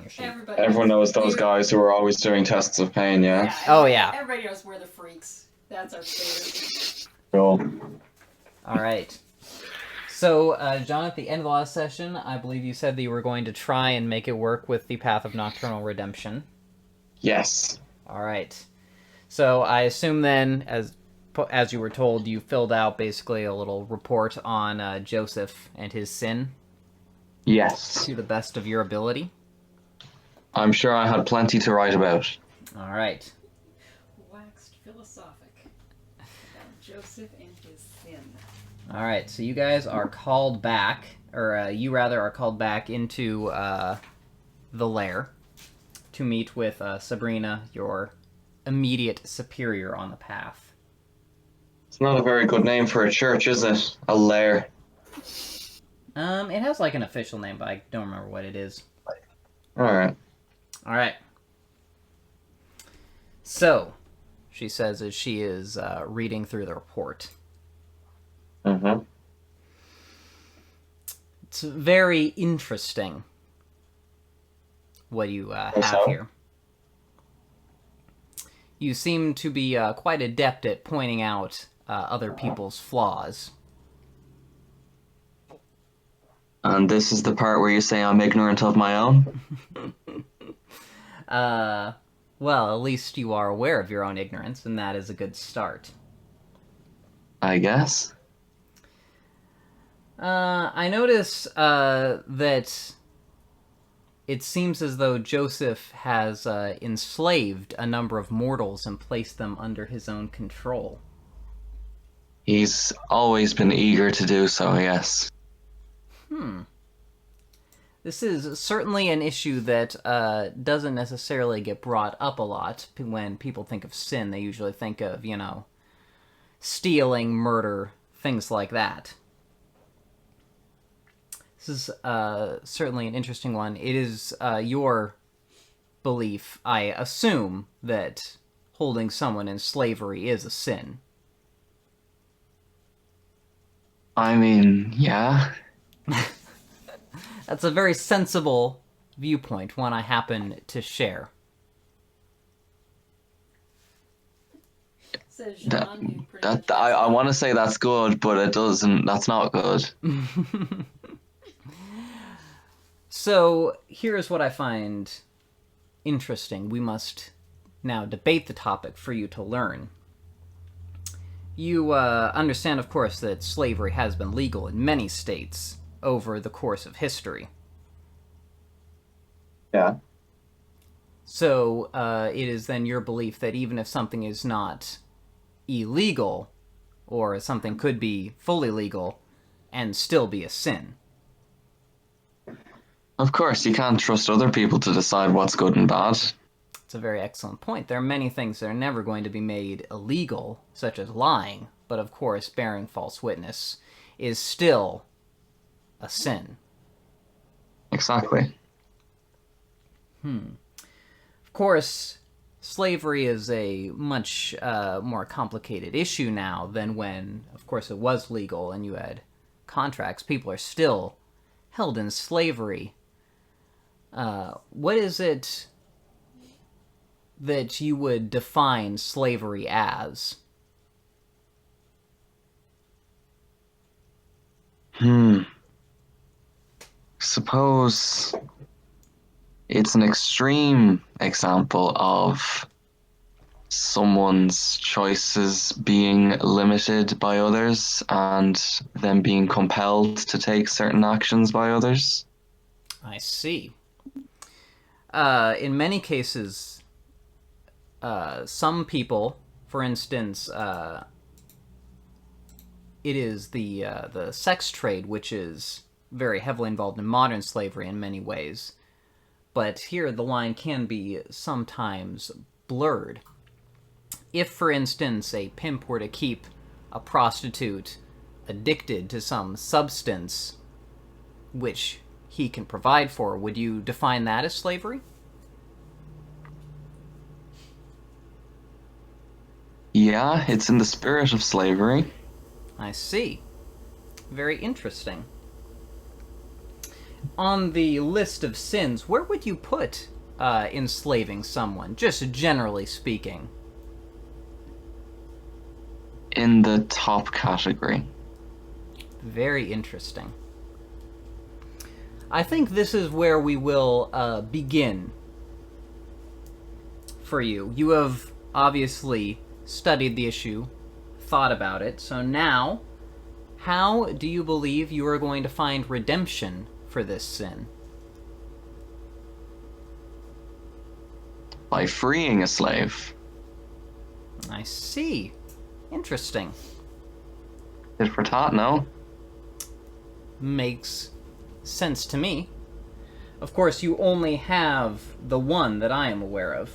your sheet. Everyone knows those guys who are always doing tests of pain, yeah? Oh, yeah. Everybody knows we're the freaks. That's our favorite. Cool. All right. So, John, at the end of the last session, I believe you said that you were going to try and make it work with the Path of Nocturnal Redemption. Yes. All right. So I assume then, as you were told, you filled out basically a little report on Joseph and his sin Yes. to the best of your ability. I'm sure I had plenty to write about. All right. Waxed philosophic about Joseph and his sin. All right. So you guys are called back, or you rather are called back into the lair to meet with Sabrina, your immediate superior on the path. It's not a very good name for a church, is it? A lair. It has like an official name, but I don't remember what it is. Alright. All right. So, she says as she is reading through the report. Mm-hmm. It's very interesting what you have here. You seem to be quite adept at pointing out other people's flaws. And this is the part where you say I'm ignorant of my own? Well, at least you are aware of your own ignorance, and that is a good start. I guess. I notice that it seems as though Joseph has enslaved a number of mortals and placed them under his own control. He's always been eager to do so, yes. This is certainly an issue that doesn't necessarily get brought up a lot. When people think of sin, they usually think of, stealing, murder, things like that. This is certainly an interesting one. It is your belief, I assume, that holding someone in slavery is a sin. I mean, yeah. That's a very sensible viewpoint, one I happen to share. Says Jean, who pretty much I want to say that's good, but it doesn't. That's not good. So, here's what I find interesting. We must now debate the topic for you to learn. You understand, of course, that slavery has been legal in many states over the course of history. Yeah. So, it is then your belief that even if something is not illegal, or something could be fully legal, and still be a sin. Of course, you can't trust other people to decide what's good and bad. It's a very excellent point. There are many things that are never going to be made illegal, such as lying, but of course, bearing false witness is still a sin. Exactly. Of course, slavery is a much more complicated issue now than when, of course, it was legal and you had contracts. People are still held in slavery. What is it that you would define slavery as? Suppose it's an extreme example of someone's choices being limited by others and them being compelled to take certain actions by others. I see. In many cases, some people, for instance, it is the sex trade, which is very heavily involved in modern slavery in many ways. But here the line can be sometimes blurred. If, for instance, a pimp were to keep a prostitute addicted to some substance which he can provide for, would you define that as slavery? Yeah, it's in the spirit of slavery. I see. Very interesting. On the list of sins, where would you put enslaving someone, just generally speaking? In the top category. Very interesting. I think this is where we will begin for you. You have obviously studied the issue, thought about it, so now, how do you believe you are going to find redemption for this sin? By freeing a slave. I see. Interesting. Tit for tat, no? Makes sense to me. Of course, you only have the one that I am aware of.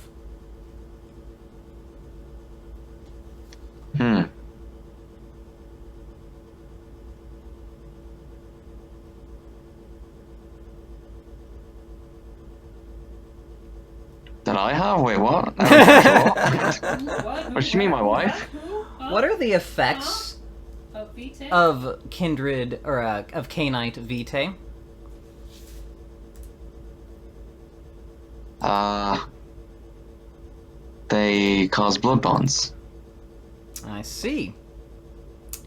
That I have? Wait, what? What? What, she mean my wife? Who? Huh? What are the effects Of Vitae? of kindred, or of Cainite vitae? They cause blood bonds. I see.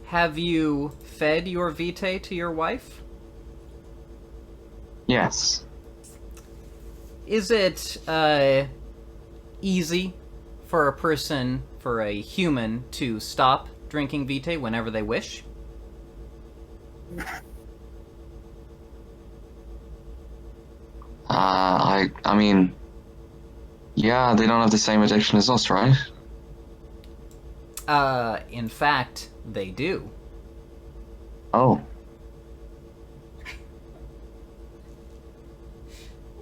Have you fed your vitae to your wife? Yes. Is it easy for a person, for a human, to stop drinking vitae whenever they wish? I mean, yeah, they don't have the same addiction as us, right? In fact, they do. Oh.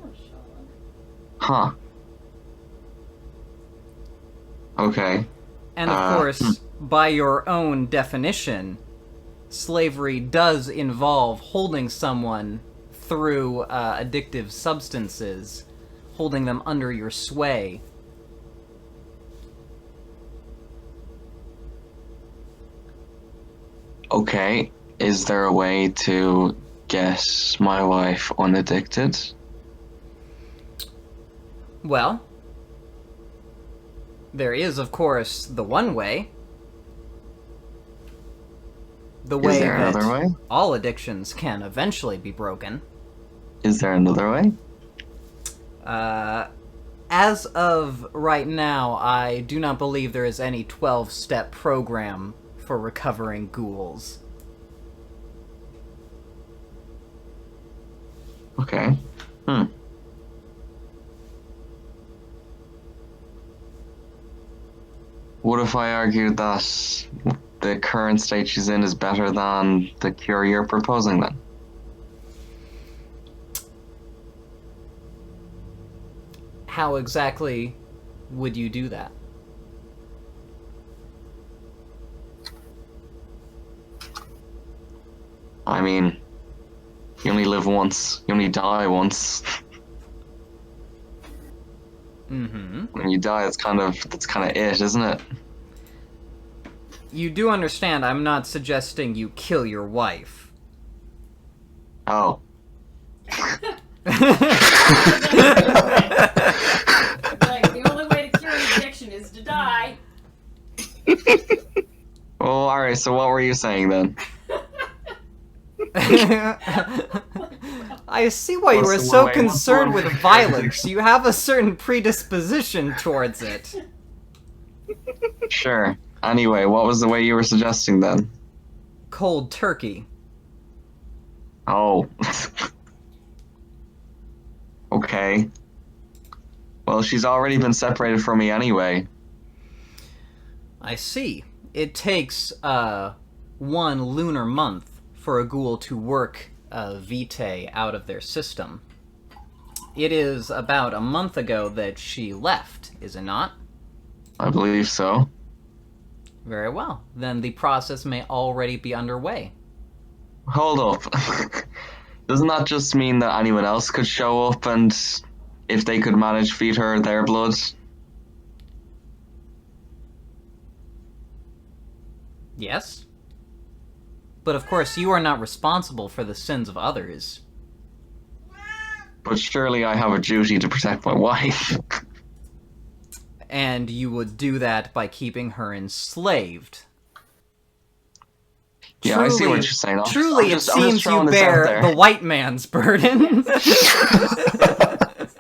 Oh, Sean. Huh. Okay. And of course, by your own definition, slavery does involve holding someone through addictive substances, holding them under your sway. Okay. Is there a way to get my wife unaddicted? Well, there is, of course, the one way. The way Is there that another way? all addictions can eventually be broken. Is there another way? As of right now, I do not believe there is any 12-step program for recovering ghouls. Okay. What if I argued that the current state she's in is better than the cure you're proposing then? How exactly would you do that? I mean, you only live once. You only die once. Mm-hmm. When you die, that's kind of it, isn't it? You do understand I'm not suggesting you kill your wife. Oh. Like, the only way to cure an addiction is to die. Well, alright, so what were you saying then? I see why you What's were the so way? concerned What's with the way? violence. You have a certain predisposition towards it. Sure. Anyway, what was the way you were suggesting then? Cold turkey. Oh. Okay. Well, she's already been separated from me anyway. I see. It takes, 1 lunar month for a ghoul to work vitae out of their system. It is about a month ago that she left, is it not? I believe so. Very well. Then the process may already be underway. Hold up. Doesn't that just mean that anyone else could show up and if they could manage feed her their blood? Yes? But of course, you are not responsible for the sins of others. But surely I have a duty to protect my wife. And you would do that by keeping her enslaved. Yeah, I see what you're saying. Truly, it seems you throwing this out bear there. the white man's burden.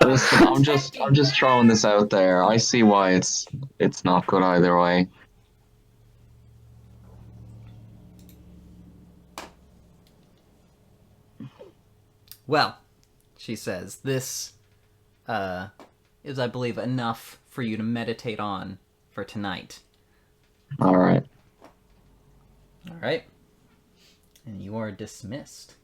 Listen, I'm just throwing this out there. I see why it's not good either way. Well, she says, this is, I believe, enough for you to meditate on for tonight. All right. All right. And you are dismissed.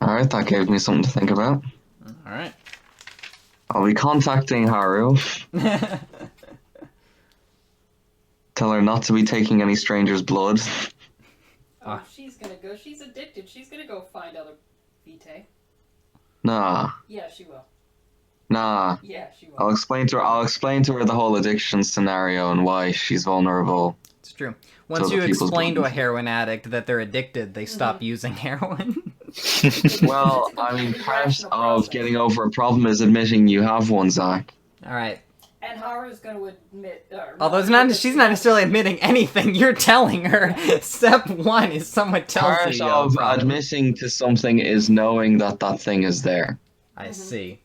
All right, that gave me something to think about. All right. I'll be contacting Haru. Tell her not to be taking any stranger's blood. Oh, she's gonna go. She's addicted. She's gonna go find other Vitae. Nah. Yeah, she will. Nah. Yeah, she will. I'll explain to her the whole addiction scenario and why she's vulnerable. It's true. Once you explain to a heroin addict that they're addicted, they stop using heroin. Well, I mean, part of getting over a problem is admitting you have one, Zach. All right. And Haru's going to admit... Although she's not necessarily admitting anything, you're telling her. Step one is someone tells you. Part of admitting to something is knowing that that thing is there. I see.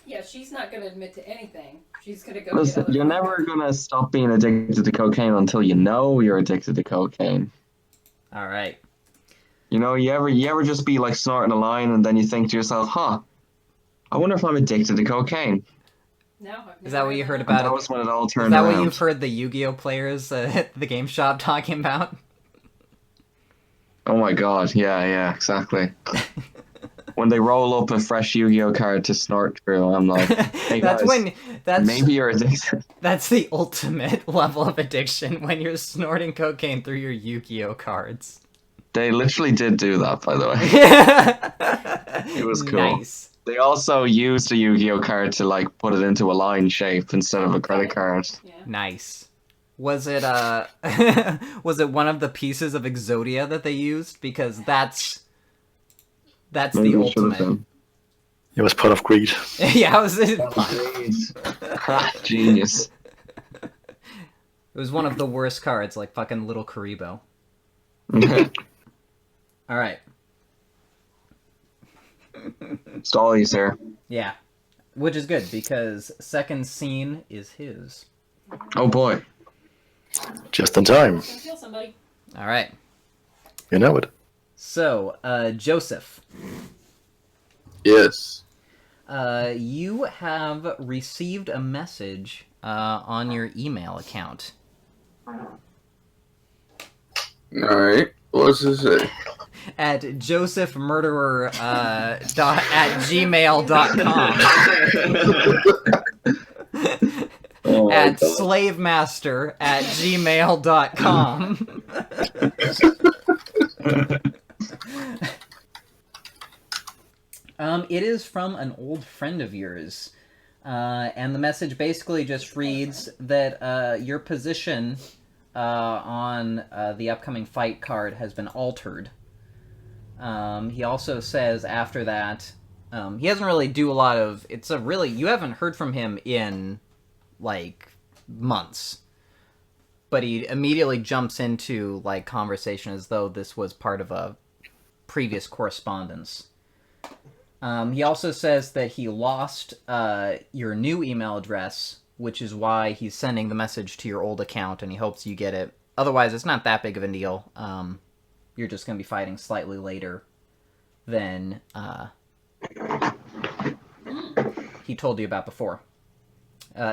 Yeah, she's not going to admit to anything. She's going to go. Listen, you're never gonna stop being addicted to cocaine until you know you're addicted to cocaine. All right. You know, you ever just be like snorting a line and then you think to yourself, "Huh, I wonder if I'm addicted to cocaine." No, is that what you heard about? That was when it all turned around. Is that around. what you've heard the Yu-Gi-Oh players at the game shop talking about? Oh my god! Yeah, exactly. When they roll up a fresh Yu-Gi-Oh card to snort through, I'm like, hey guys, maybe you're addicted. That's the ultimate level of addiction, when you're snorting cocaine through your Yu-Gi-Oh cards. They literally did do that, by the way. It was cool. Nice. They also used a Yu-Gi-Oh card to like put it into a line shape instead of a credit card. Yeah. Nice. Was it was it one of the pieces of Exodia that they used? Because that's Maybe the ultimate. It was part of greed. Yeah, it was. Genius. It was one of the worst cards, like fucking Little Karibo. All right. It's all you, sir. Yeah, which is good because second scene is his. Oh boy. Just in time. Kill somebody. All right. You know it. So, Joseph. Yes. You have received a message on your email account. Alright. What's this say? At josephmurderer at gmail.com. Oh at slavemaster at gmail.com. It is from an old friend of yours. And the message basically just reads that your position on the upcoming fight card has been altered. He also says after that, he doesn't really do a lot of... you haven't heard from him in, like, months. But he immediately jumps into, like, conversation as though this was part of a previous correspondence. He also says that he lost your new email address, which is why he's sending the message to your old account, and he hopes you get it. Otherwise, it's not that big of a deal. You're just going to be fighting slightly later than he told you about before.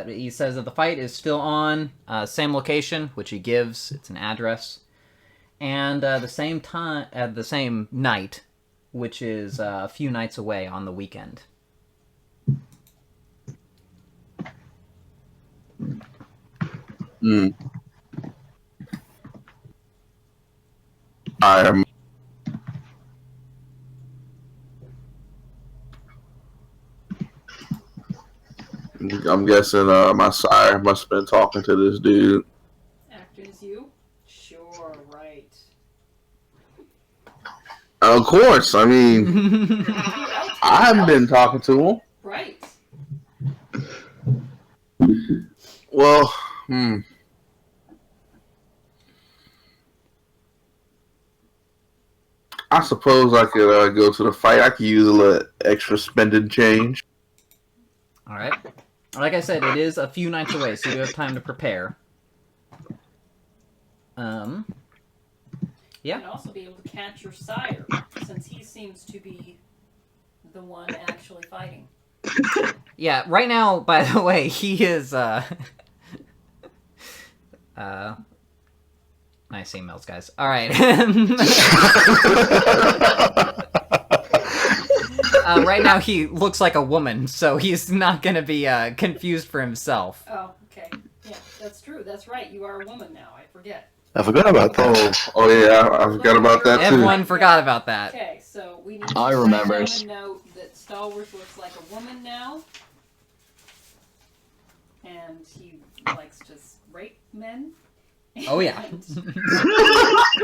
He says that the fight is still on, same location, which he gives. It's an address. And the same time, the same night, which is a few nights away on the weekend. I'm guessing my sire must have been talking to this dude. Acting as you? Sure, right. course. I mean, I haven't been talking to him. Right. Well, I suppose I could go to the fight. I could use a little extra spending change. All right. Like I said, it is a few nights away, so you do have time to prepare. Yeah. You can also be able to catch your sire, since he seems to be the one actually fighting. Yeah, right now, by the way, he is, nice emails, guys. Alright. Right now he looks like a woman, so he's not gonna be, confused for himself. Oh, okay. Yeah, that's true. That's right. You are a woman now. I forget. I forgot about that. Oh yeah, I forgot about that too. Everyone forgot about that. Okay, so we need to I write remember. down a note that Stalwart looks like a woman now. And he likes to rape men. Oh, yeah.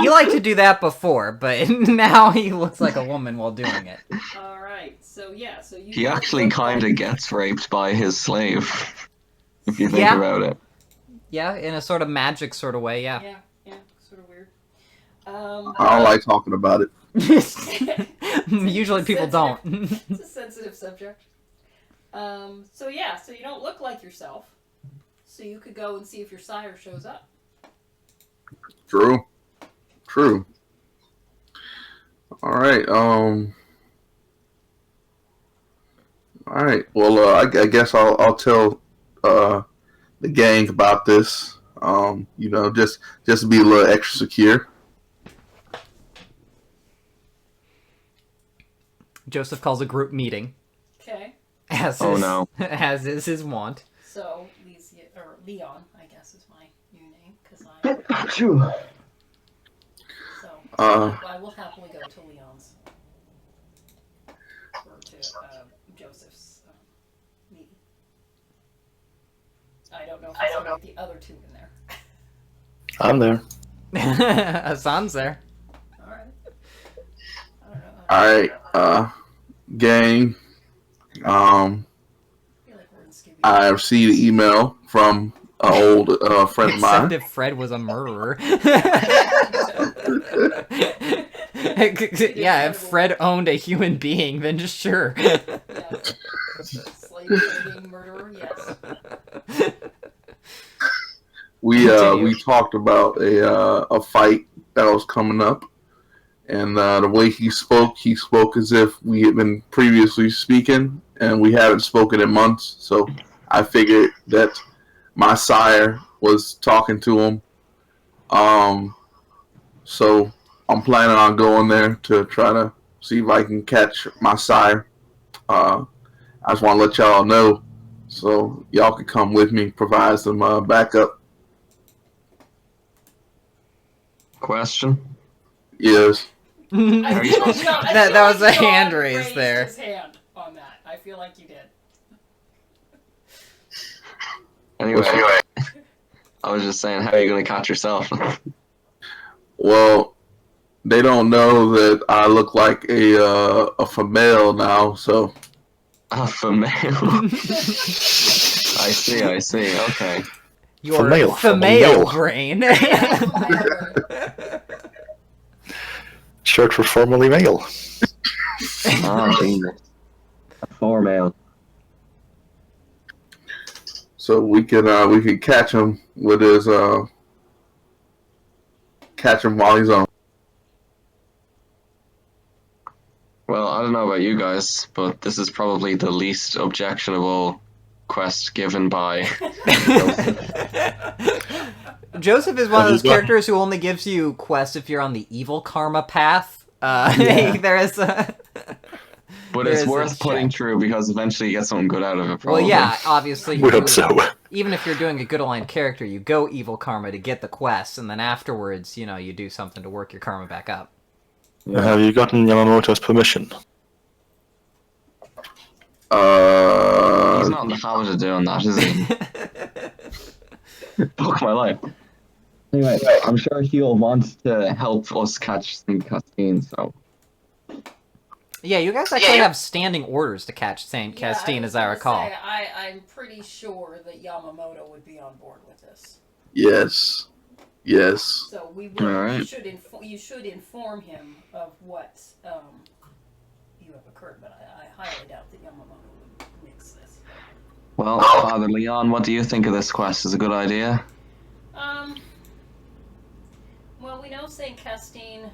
He liked to do that before, but now he looks like a woman while doing it. Alright, so yeah, so you... He actually kind of gets raped by his slave, if you think about it. Yeah, in a sort of magic sort of way, yeah. Yeah, sort of weird. I don't like talking about it. Usually people don't. It's a sensitive subject. So yeah, so you don't look like yourself. So you could go and see if your sire shows up. True. All right. All right. Well, I guess I'll tell the gang about this. You know, just to be a little extra secure. Joseph calls a group meeting. Okay. As is his wont. So Leon, I guess is my new name because I. So I will happily go to Leon's or to Joseph's meeting. I don't know if I got the other two in there. I'm there. Hassan's there. All right. I don't know. All right, gang. I received an email from an old friend of mine. Except if Fred was a murderer. Yeah, if Fred owned a human being, then just sure. Yeah. Slave trading murderer, yes. We talked about a fight that was coming up, and the way he spoke as if we had been previously speaking, and we haven't spoken in months. So I figured that my sire was talking to him. So I'm planning on going there to try to see if I can catch my sire. I just want to let y'all know, so y'all can come with me, provide some backup. Question? Yes. That was a hand raise there. His hand on that. I feel like you did. Anyway, I was just saying, how are you going to catch yourself? Well, they don't know that I look like a female now, so. A female? I see, okay. Your female brain. Short for formerly male. Ah, Jesus. For male. So we could catch him with his catch him while he's on. Well, I don't know about you guys, but this is probably the least objectionable quest given by Joseph is one of those characters who only gives you quests if you're on the evil karma path. There is a... But it's worth putting through because eventually you get something good out of it, probably. Well, yeah, obviously. We hope so. Even if you're doing a good aligned character, you go evil karma to get the quests, and then afterwards, you know, you do something to work your karma back up. Yeah. Have you gotten Yamamoto's permission? He's not in the habit of doing that, is he? Fuck my life. Anyway, I'm sure he'll want to help us catch some cutscenes, so... Yeah, you guys actually have standing orders to catch Saint Castine, as I recall. I'm pretty sure that Yamamoto would be on board with this. Yes. Yes. So Alright. you should inform him of what you have occurred, but I highly doubt that Yamamoto would mix this. Well, Father Leon, what do you think of this quest? Is it a good idea? Well, we know Saint Castine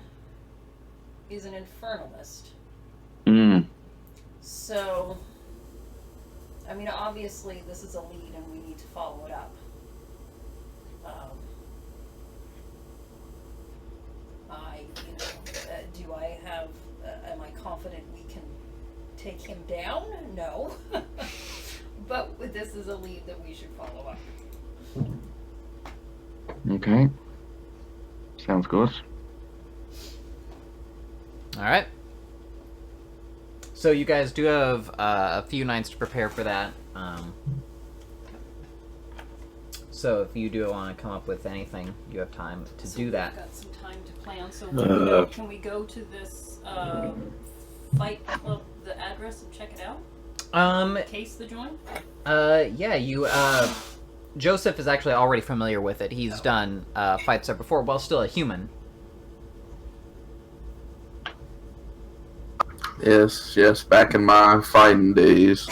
is an infernalist. So, I mean, obviously this is a lead and we need to follow it up. Am I confident we can take him down? No. But this is a lead that we should follow up. Okay. Sounds good. Alright. So you guys do have a few nights to prepare for that. So if you do want to come up with anything, you have time to do that. We've got some time to plan. So can we go to this fight club, the address, and check it out? Case the joint? Yeah, you, Joseph is actually already familiar with it. He's done fights there before while still a human. Yes, back in my fighting days.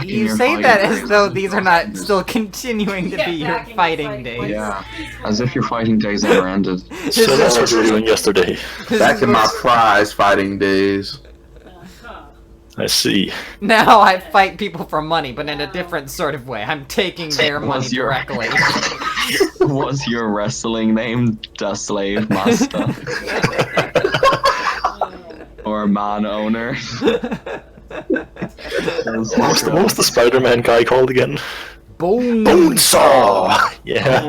You say that as though these are not still continuing to be your fighting days. Yeah, as if your fighting days never ended. So that's what you were doing yesterday. Back in my prize fighting days. I see. Now I fight people for money, but in a different sort of way. I'm taking their money directly. Was your wrestling name the Slave Master? Or Man Owner? What was the Spider-Man guy called again? Bonesaw! Yeah.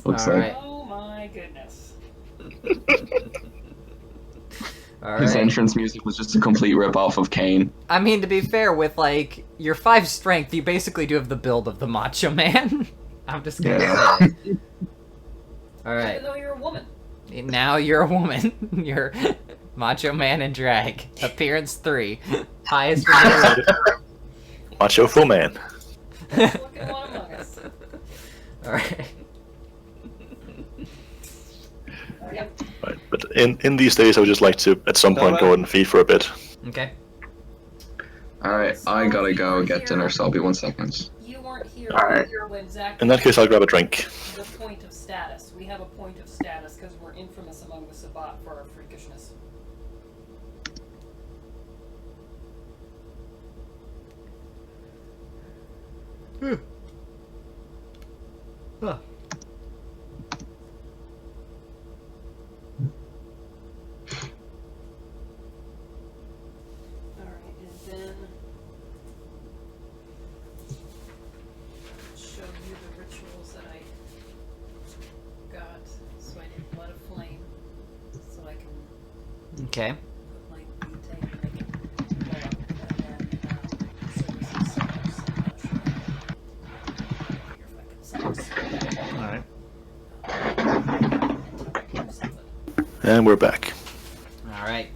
Looks Alright. Oh my goodness. His entrance music was just a complete rip-off of Kane. I mean, to be fair, with, like, your 5 strength, you basically do have the build of the Macho Man. I'm just gonna say. Alright. Even though you're a woman. Now you're a woman. You're Macho Man and Drag. Appearance 3. Highest rated. Macho full man. Looking one among us. Alright. Yep. Right, but in these days, I would just like to, at some point, go and feed for a bit. Okay. Alright, I gotta go get dinner, so I'll be 1 second. You weren't here Alright. when Zach. In that case, I'll grab a drink. The point of status. We have a point of status because we're infamous among the Sabbat for our freakishness. Huh. Alright, and then show you the rituals that I got. So I did Blood of Flame. So I can Okay. put my butane and make it blow up. And then services stars. Figure if I can see this. Alright. And we're back. Alright.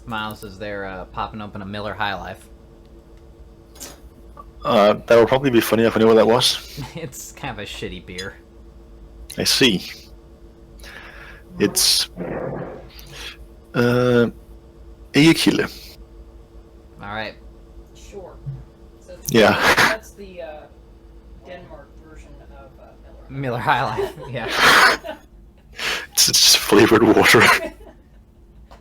Miles is there popping open a Miller High Life. That would probably be funny if I knew what that was. It's kind of a shitty beer. I see. It's Egekille. Alright. Sure. So Yeah. That's the Denmark version of Miller High Life, yeah. It's just flavored water. A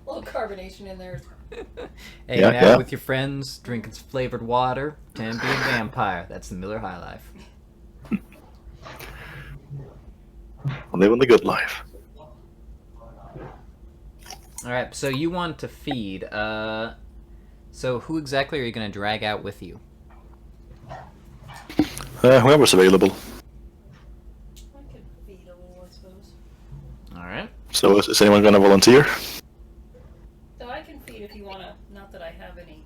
little carbonation in there. Hanging Yeah, out yeah. with your friends, drinking some flavored water, pretending to be a vampire. That's the Miller High Life. Living the good life. Alright, so you want to feed. So who exactly are you going to drag out with you? Whoever's available. I could feed a little, I suppose. Alright. So is anyone going to volunteer? So I can feed if you want to. Not that I have any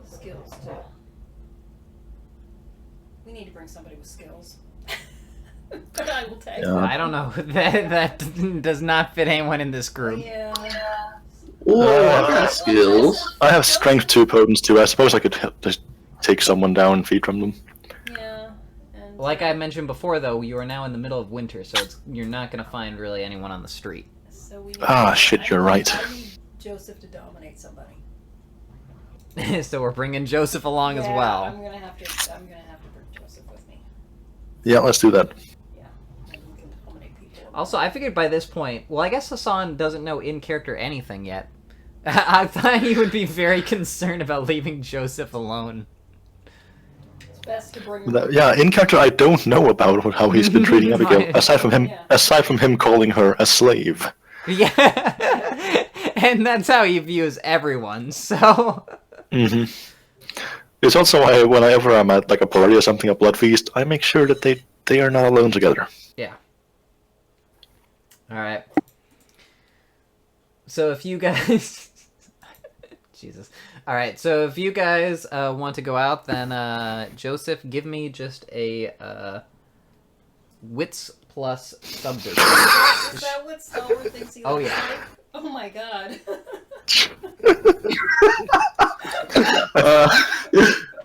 skills to We need to bring somebody with skills. But I will take Yeah. I don't know. That does not fit anyone in this group. Yeah. Oh, I got skills. I have strength 2 potence too. I suppose I could just take someone down and feed from them. Yeah. And, Like I mentioned before, though, you are now in the middle of winter, so you're not going to find really anyone on the street. so we need Shit, you're right. I need Joseph to dominate somebody. So we're bringing Joseph along as well. I'm gonna have to bring Joseph with me. Yeah, let's do that. Yeah. And we can dominate people. Also, I figured by this point, well, I guess Hassan doesn't know in character anything yet. I thought he would be very concerned about leaving Joseph alone. It's best to bring Yeah, in character, I don't know about how he's been treating Abigail. Aside from him calling her a slave. Yeah, and that's how he views everyone. So. Mm-hmm. It's also why whenever I'm at like a party or something, a blood feast, I make sure that they are not alone together. Yeah. All right. So if you guys, Jesus. All right. So if you guys want to go out, then Joseph, give me just a wits plus subdivision. Is that what Stalwart thinks he looks like? Oh my god.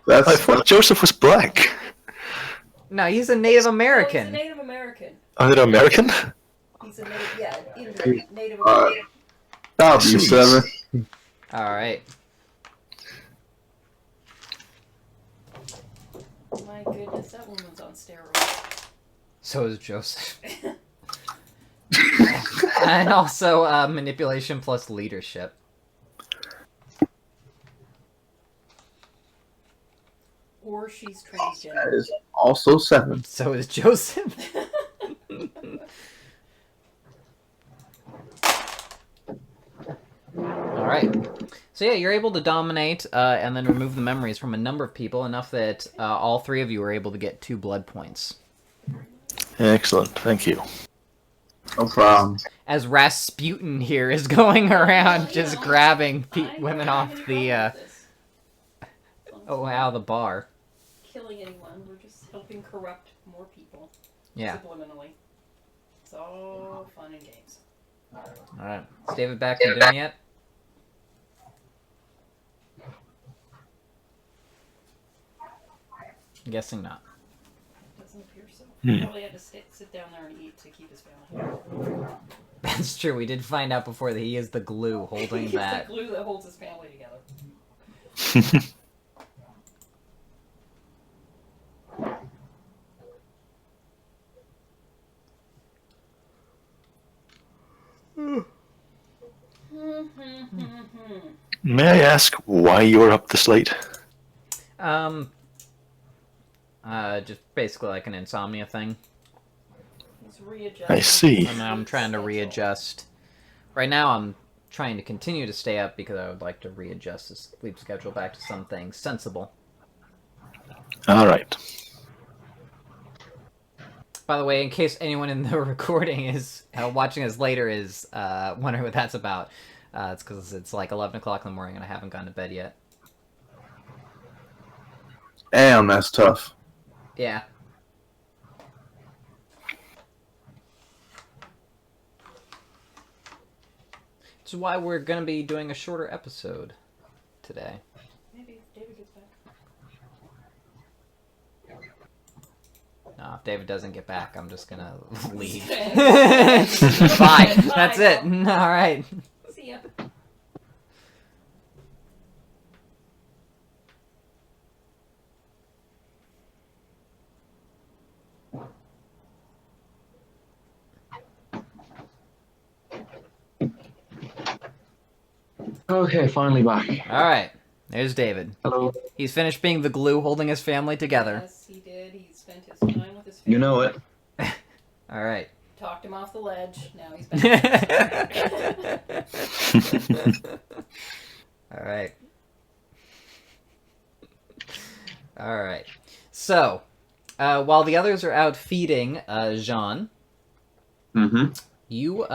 I thought Joseph was black. No, he's a Native American. Oh, he's a Native American. Are they American? He's a Native American. That'll be 7. All right. My goodness, that woman's on steroids. So is Joseph. And also manipulation plus leadership. Or she's transgender. That is also 7. So is Joseph. Alright. So yeah, you're able to dominate and then remove the memories from a number of people, enough that all 3 of you are able to get 2 blood points. Excellent, thank you. No problem. As Rasputin here is going around just grabbing women off the... Oh wow, the bar. Killing anyone, we're just helping corrupt more people. Yeah. Subliminally. It's all fun and games. Alright. Is David back from dinner yet? I'm guessing not. Doesn't appear so. He probably had to sit down there and eat to keep his family. That's true, we did find out before that he is the glue holding He's that. the glue that holds his family together. May I ask why you're up this late? Just basically like an insomnia thing. He's readjusting. I see. And I'm trying to readjust. Right now I'm trying to continue to stay up because I would like to readjust the sleep schedule back to something sensible. Alright. By the way, in case anyone in the recording is watching us later is wondering what that's about, it's because it's like 11 o'clock in the morning and I haven't gone to bed yet. Damn, that's tough. Yeah. Which is why we're going to be doing a shorter episode today. Maybe if David gets back. No, if David doesn't get back, I'm just going to leave. Bye. Bye. That's it. All right. See ya. Okay, finally back. All right. There's David. Hello. He's finished being the glue holding his family together. Yes, he did. He spent his time with his family. You know it. All right. Talked him off the ledge. Now he's back. All right. All right. So, while the others are out feeding Jean, you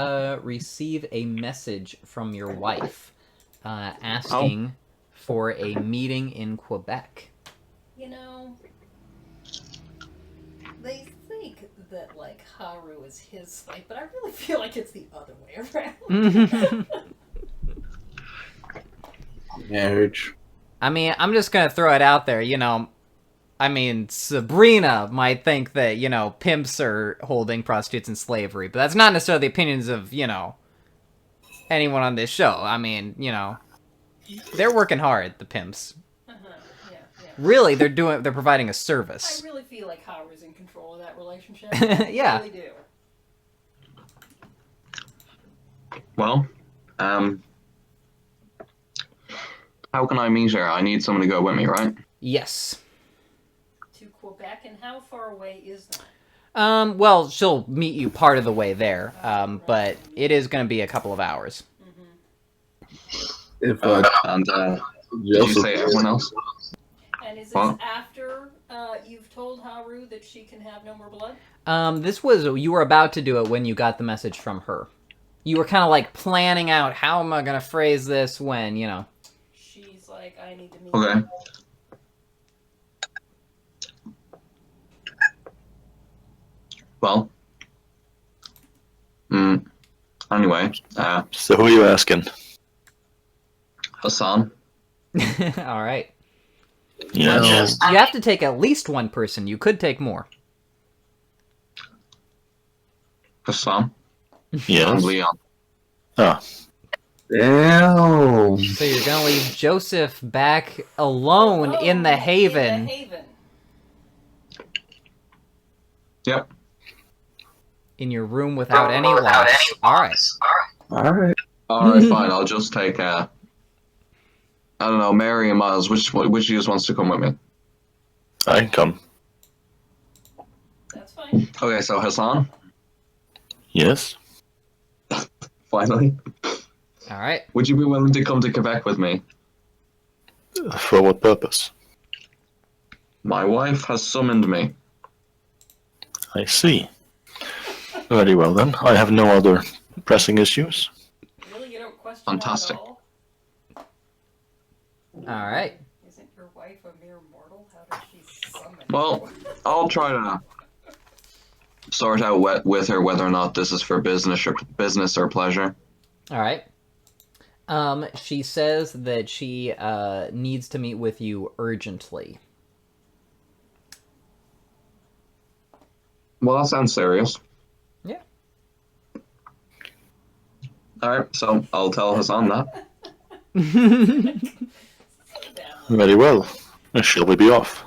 receive a message from your wife asking for a meeting in Quebec. You know, they think that, like, Haru is his slave, but I really feel like it's the other way around. Marriage. I mean, I'm just gonna throw it out there, you know. I mean, Sabrina might think that, you know, pimps are holding prostitutes in slavery, but that's not necessarily the opinions of, you know, anyone on this show. I mean, you know, they're working hard, the pimps. Yeah, yeah. Really, they're providing a service. I really feel like Haru's in control of that relationship. Yeah. I really do. Well, how can I meet her? I need someone to go with me, right? Yes. To Quebec, and how far away is that? Well, she'll meet you part of the way there, but it is going to be a couple of hours. If And did you say everyone else? And is this Well- after you've told Haru that she can have no more blood? You were about to do it when you got the message from her. You were kind of like planning out, how am I going to phrase this when, you know. She's like, I need to meet Okay. you. Well. Anyway, So who are you asking? Hassan. All right. Yes. You have to take at least one person. You could take more. Hassan. And Yes. Leon. Ah, damn. So you're going to leave Joseph back alone in the Haven. In the Haven. Yep. In your room without any locks. All right. All right. Alright, fine. I'll just take, I don't know, Mary and Miles. Which of you wants to come with me? I can come. That's fine. Okay, so Hassan. Yes. Finally. All right. Would you be willing to come to Quebec with me? For what purpose? My wife has summoned me. I see. Very well then. I have no other pressing issues. Really, you don't question Fantastic. that at all? All right. Isn't your wife a mere mortal? How does she summon Well, you? I'll try to sort out with her whether or not this is for business or pleasure. All right. She says that she needs to meet with you urgently. Well, that sounds serious. Yeah. Alright, so I'll tell Hassan that. Very well. Shall we be off?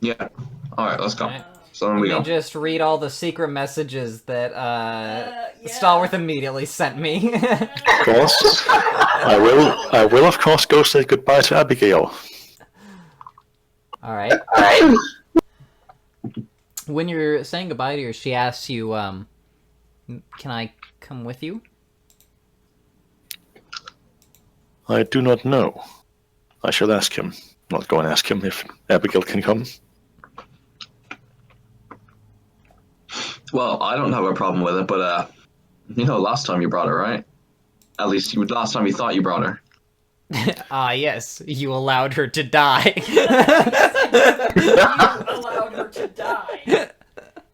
Yeah. Alright, let's go. Alright. So then we Let go. me just read all the secret messages that Yeah. Stallworth immediately sent me. Of course. I will of course go say goodbye to Abigail. All right. When you're saying goodbye to her, she asks you, can I come with you? I do not know. I shall ask him. I'll go and ask him if Abigail can come. Well, I don't have a problem with it, but, last time you brought her, right? At least last time you thought you brought her. Ah, yes. You allowed her to die. You allowed her to die.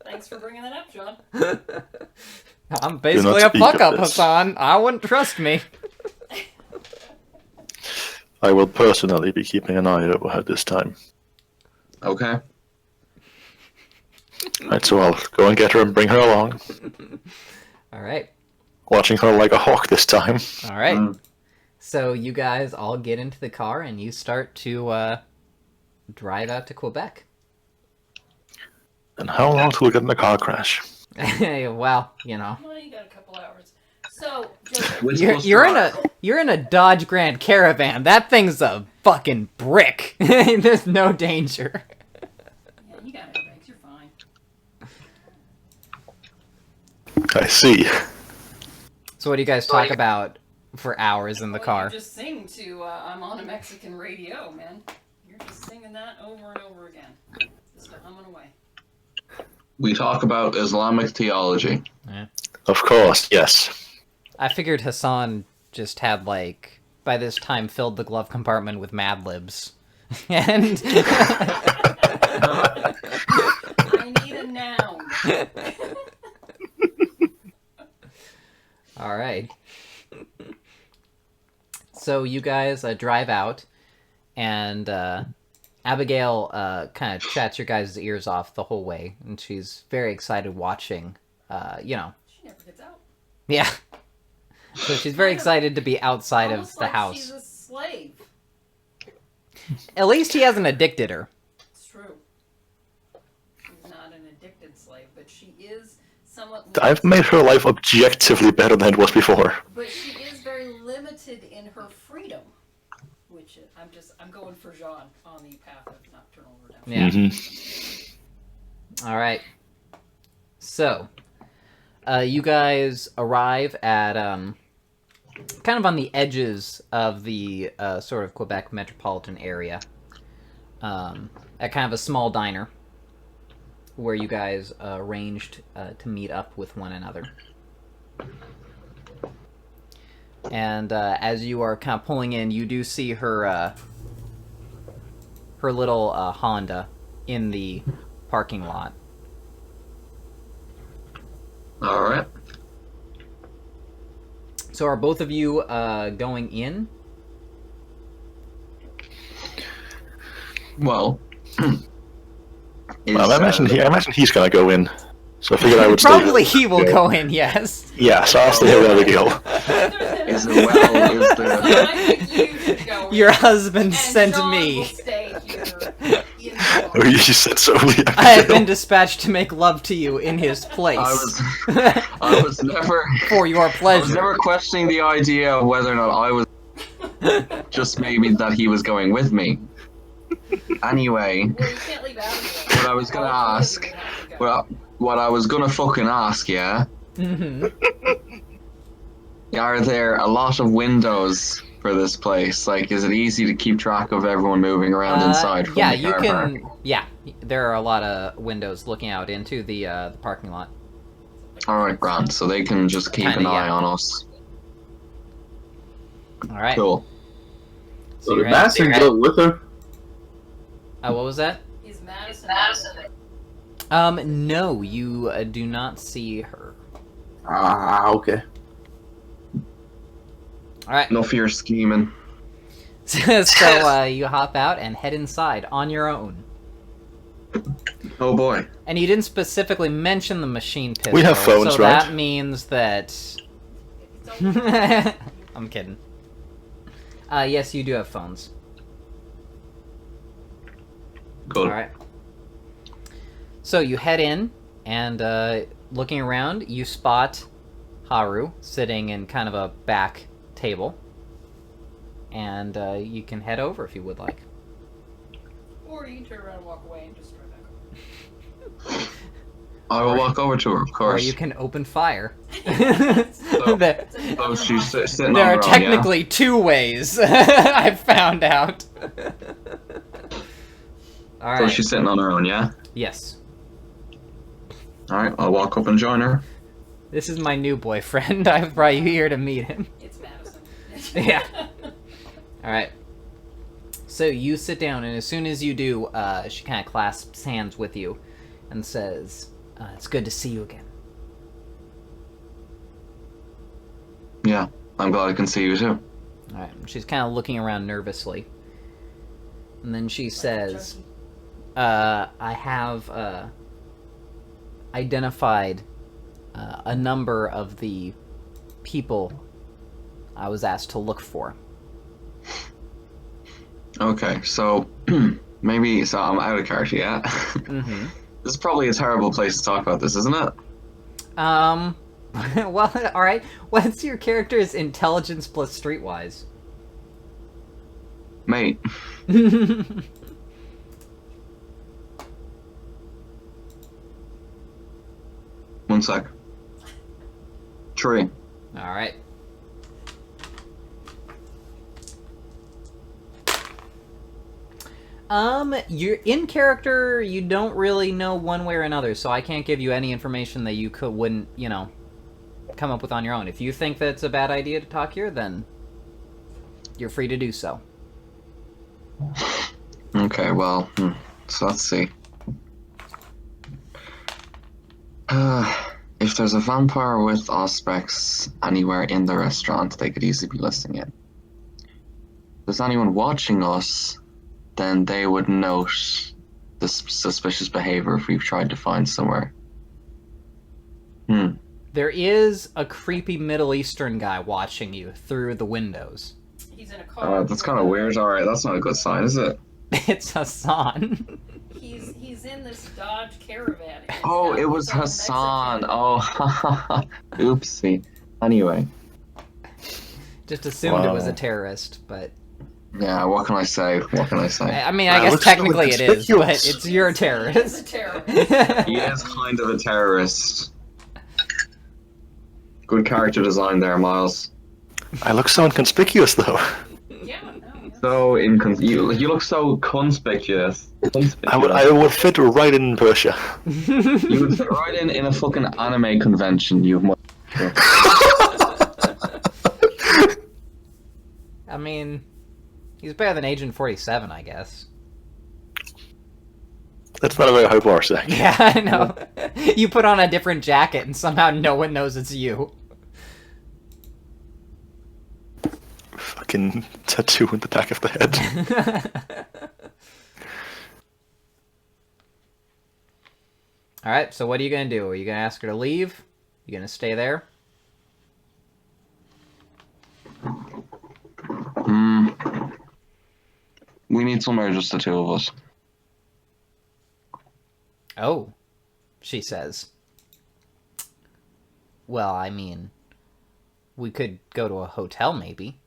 Thanks for bringing that up, John. I'm basically a speak of fuck-up, this. Hassan. I wouldn't trust me. I will personally be keeping an eye over her this time. Okay. Right, so I'll go and get her and bring her along. All right. Watching her like a hawk this time. All right. Mm. So you guys all get into the car and you start to drive out to Quebec. And how long till we get in a car crash? Well, you know. Well, you got a couple hours. So, Joseph, Which You're, bus you're in drive? you're in a Dodge Grand Caravan. That thing's a fucking brick. There's no danger. yeah, you got airbags. You're fine. I see. So what do you guys talk about for hours in the Well, car? You just sing to "I'm on a Mexican radio," man. You're just singing that over and over again, just humming away. We talk about Islamic theology. Of course, yes. I figured Hassan just had, like, by this time filled the glove compartment with Mad Libs. And I need a noun. So you guys drive out, and Abigail kind of chats your guys' ears off the whole way, and she's very excited watching, She never gets out. Yeah. So she's very excited to be outside Almost of the like house. She's a slave. At least he hasn't addicted her. It's true. She's not an addicted slave, but she is somewhat. I've made her life objectively better than it was before. But she is very limited in her freedom, which I'm going for Jean on the path of nocturnal redemption. Yeah. Mm-hmm. All right. So, you guys arrive at kind of on the edges of the sort of Quebec metropolitan area, at kind of a small diner where you guys arranged to meet up with one another. And as you are kind of pulling in, you do see her little Honda in the parking lot. All right. So are both of you going in? Well, Well, I imagine he's gonna go in. So I figured I would Probably stay. he will go in, yes. Yeah, so I'll stay here with Abigail. is it well? Is the I think you should go in, Your husband and sent Jean me. will stay here in the Oh, you said so. I have been dispatched to make love to you in his place. I was never For your I was pleasure. never questioning the idea of whether or not I was just maybe that he was going with me. Anyway, Well, you can't leave Abigail. what I was gonna All three ask, of you have to go. what I was gonna fucking ask, yeah, Mm-hmm. are there a lot of windows for this place? Like, is it easy to keep track of everyone moving around inside? From Yeah, the you car can. park? Yeah, there are a lot of windows looking out into the parking lot. All right, grand. So they can just keep Kinda, an eye yeah. on us. All right. Cool. So you're did at- Madison go with her? What was that? Is Madison? No, you do not see her. Ah, okay. All right. No fear scheming. So you hop out and head inside on your own. Oh boy. And you didn't specifically mention the machine pistol. We have phones, so right? that means that. It's only- I'm kidding. Yes, you do have phones. Cool. All right. So you head in, and looking around, you spot Haru sitting in kind of a back table, and you can head over if you would like. Or you can turn around and walk away and just drive back. I will walk over to her, of Or course. you can open fire. So There she's sitting there on are her own, technically two ways. I've found out. All yeah? So right. she's sitting on her own, yeah? Yes. Alright, I'll walk up and join her. This is my new boyfriend. I brought you here to meet him. It's Madison. Yeah. All right. So you sit down, and as soon as you do, she kind of clasps hands with you and says, "It's good to see you again." Yeah, I'm glad I can see you too. All right. She's kind of looking around nervously, and then she says, "I have identified a number of the people I was asked to look for." Okay, so maybe so I'm out of character, yeah? Mm-hmm. This is probably a terrible place to talk about this, isn't it? Well, all right. What's your character's intelligence plus streetwise? Mate, one sec. 3. All right. You're in character. You don't really know one way or another, so I can't give you any information that you wouldn't, come up with on your own. If you think that it's a bad idea to talk here, then you're free to do so. Okay, well, so let's see. If there's a vampire with auspex anywhere in the restaurant, they could easily be listing it. there's anyone watching us, then they would note this suspicious behavior if we've tried to find somewhere. There is a creepy Middle Eastern guy watching you through the windows. He's in a car. That's kind of weird. Alright, that's not a good sign, is it? It's Hassan. He's in this Dodge Caravan. Oh, it was Hassan. Oh, oopsie. Anyway. Just assumed it was a terrorist, but... Yeah, what can I say? I mean, I guess technically it is, but it's your terrorist. He's a terrorist. He is kind of a terrorist. Good character design there, Miles. I look so inconspicuous, though. Yeah, no. So you look so conspicuous. I would fit right in Persia. You would fit right in a fucking anime convention. I mean, he's better than Agent 47, I guess. That's not a very high bar, Zach. Yeah, I know. You put on a different jacket and somehow no one knows it's you. Fucking tattoo in the back of the head. Alright, so what are you gonna do? Are you gonna ask her to leave? You gonna stay there? We need somewhere just the two of us. Oh, she says. Well, I mean, we could go to a hotel, maybe.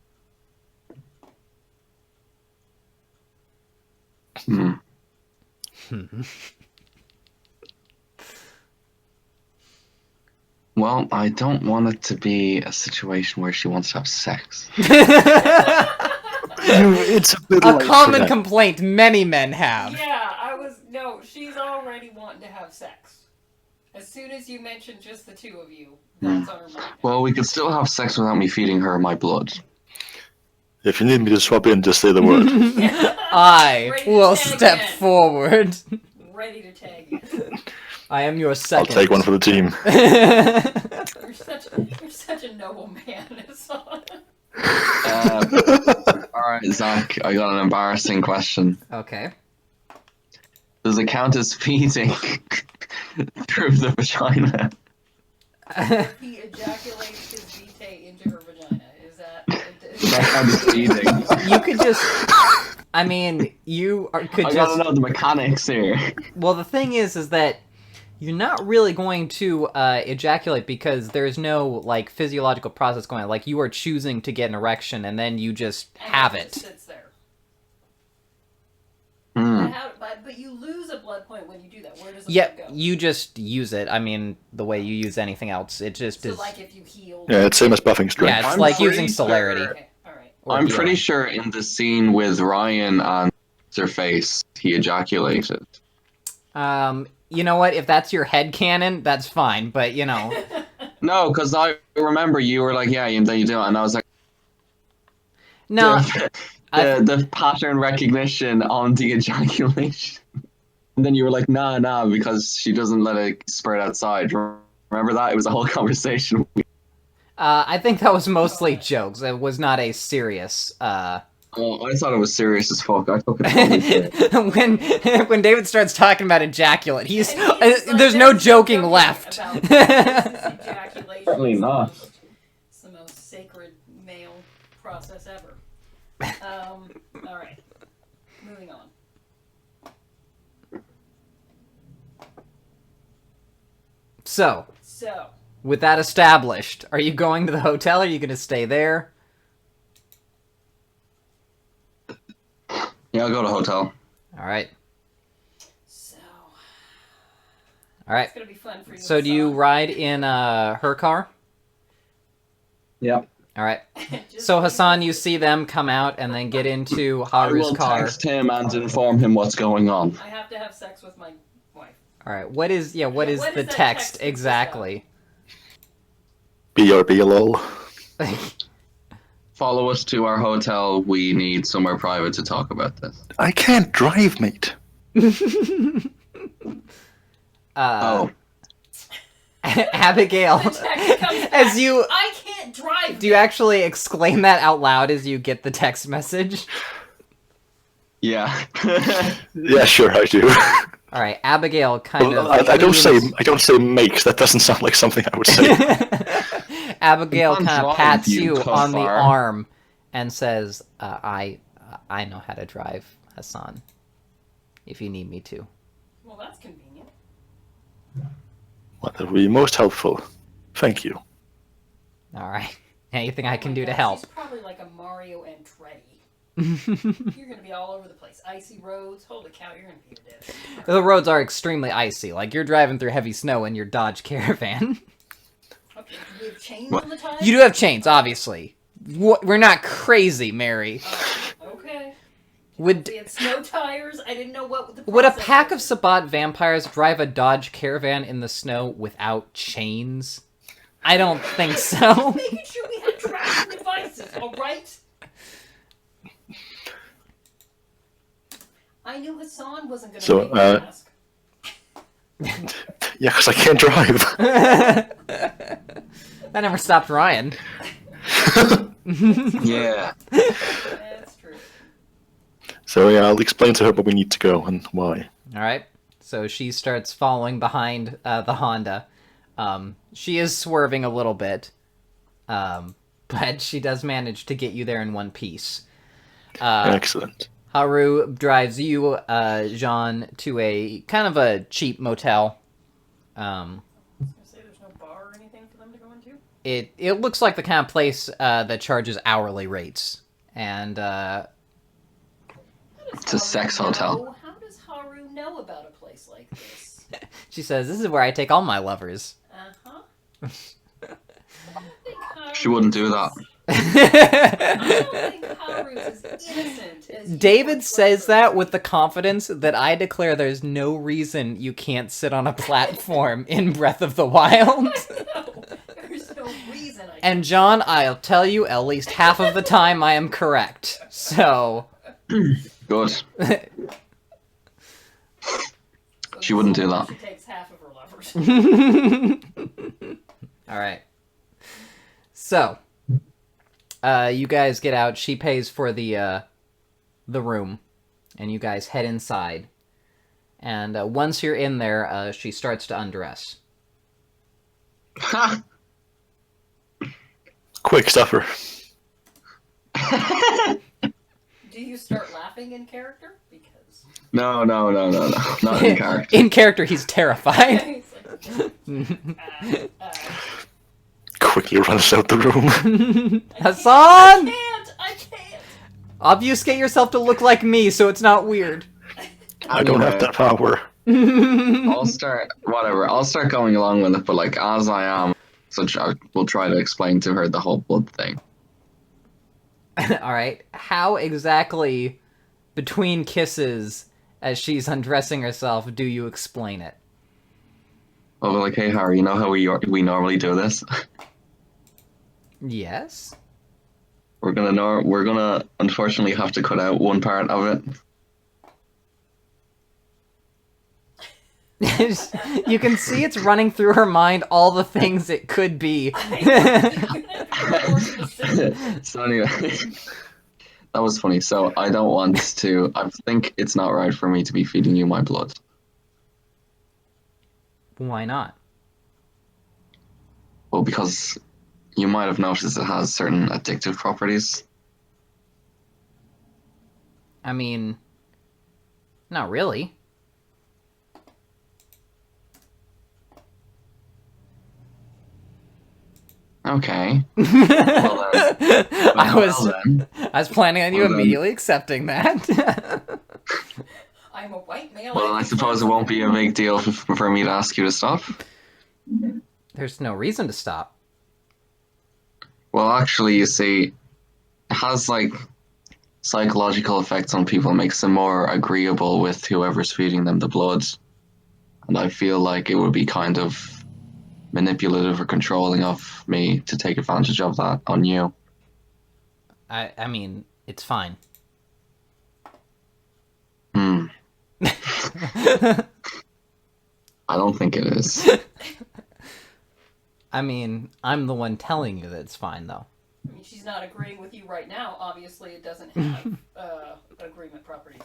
Well, I don't want it to be a situation where she wants to have sex. It's a bit A common complaint many men have. Yeah, no, she's already wanting to have sex. As soon as you mentioned just the two of you, that's on her mind. Well, we could still have sex without me feeding her my blood. If you need me to swap in, just say the word. I Ready to will tag step in. forward. Ready to tag you. I am your I'll second. take one for the team. You're such a noble man. Alright, Zach, I got an embarrassing question. Okay. Does it count as feeding through the vagina? He ejaculates his vitae into her vagina. Is that That kind of feeding. You could just... I mean, could I just... gotta know the mechanics here. Well, the thing is that you're not really going to ejaculate because there's no, like, physiological process going on. Like, you are choosing to get an erection, and then you just have it. Just sits there. But you lose a blood point when you do that. Where does the blood go? You just use it. I mean, the way you use anything else. It just is... like if you heal... Yeah, it's same as buffing strength. Yeah, it's I'm like pretty using celerity. Okay, alright. I'm pretty sure in the scene with Ryan and her face, he ejaculated. You know what? If that's your headcanon, that's fine. But, you know... No, because I remember you were like, yeah, and then you do it, and I was like... No. The pattern recognition on the ejaculation. And then you were like, nah, because she doesn't let it spread outside. Remember that? It was a whole conversation. I think that was mostly jokes. It was not a serious, Oh, I thought it was serious as fuck. I took it when David starts talking about ejaculate, He's there's no joking left. Certainly not. It's the most sacred male process ever. Alright. Moving on. So, with that established, are you going to the hotel or are you going to stay there? Yeah, I'll go to hotel. Alright. So. Alright. It's gonna be fun for you. So do you ride in her car? Yep. Alright. So Hassan, you see them come out and then get into Haru's car. I will text him and inform him what's going on. I have to have sex with my wife. Alright, what is the text exactly? BRB lol. Follow us to our hotel. We need somewhere private to talk about this. I can't drive, mate. Abigail, as you... I can't drive. Do you actually exclaim that out loud as you get the text message? Yeah. Yeah, sure, I do. All right, Abigail kind of. I don't say makes. That doesn't sound like something I would say. Abigail kind of pats you on the kuffar. arm and says, "I know how to drive, Hassan. If you need me to." Well, that's convenient. Well, that would be most helpful. Thank you. All right. Anything I Oh can my do to gosh, help. She's probably like a Mario Andretti. You're gonna be all over the place. Icy roads. Holy cow, you're gonna be a dead. The roads are extremely icy. Like you're driving through heavy snow in your Dodge Caravan. Okay, do we have chains on the tires? You do have chains, obviously. We're not crazy, Mary. Okay. Would We had snow tires. I didn't know what the would a process pack of was. Sabbat vampires drive a Dodge Caravan in the snow without chains? I don't think so. Making sure we had tracking devices, alright? I knew Hassan wasn't gonna So, make me ask. Yeah, because I can't drive. That never stopped Ryan. Yeah. That's true. So yeah, I'll explain to her where we need to go and why. All right. So she starts following behind the Honda. She is swerving a little bit, but she does manage to get you there in one piece. Excellent. Haru drives you, Jean, to a kind of a cheap motel. I was gonna say there's no bar or anything for them to go into. It looks like the kind of place that charges hourly rates, and It's a sex hotel. How does Haru know about a place like this? she says, "This is where I take all my lovers." Uh-huh. I don't think Haru She wouldn't do that. I don't think Haru's as innocent as you David are says clever. that with the confidence that I declare there's no reason you can't sit on a platform in Breath of the Wild. No, there's no reason I And John, I'll tell you, at least half of the time I am correct. So, Good. So She wouldn't do that. She takes half of her lovers. all right. So, you guys get out. She pays for the room, and you guys head inside. And once you're in there, she starts to undress. Quick, stuffer. Do you start laughing in character? Because No. Not in character. In character, he's terrified. He's like, Quickly runs out the room. Hassan! I can't. Obfuscate yourself to look like me so it's not weird. I don't have that power. I'll start going along with it, but like as I am, we'll try to explain to her the whole blood thing. Alright, how exactly, between kisses, as she's undressing herself, do you explain it? Well, like, hey Harry, you know how we normally do this? Yes? We're gonna unfortunately have to cut out one part of it. You can see it's running through her mind all the things it could be. So anyway, that was funny. So I don't want to. I think it's not right for me to be feeding you my blood. Why not? Well, because you might have noticed it has certain addictive properties. I mean, not really. Okay. Well, then. I was planning on you Well, then. immediately accepting that. I'm a white male. Well, I suppose it won't be a big deal for me to ask you to stop. There's no reason to stop. Well, actually, you see, it has like psychological effects on people, makes them more agreeable with whoever's feeding them the blood. And I feel like it would be kind of manipulative or controlling of me to take advantage of that on you. I mean, it's fine. I don't think it is. I mean, I'm the one telling you that it's fine, though. I mean, she's not agreeing with you right now. Obviously, it doesn't have agreement properties.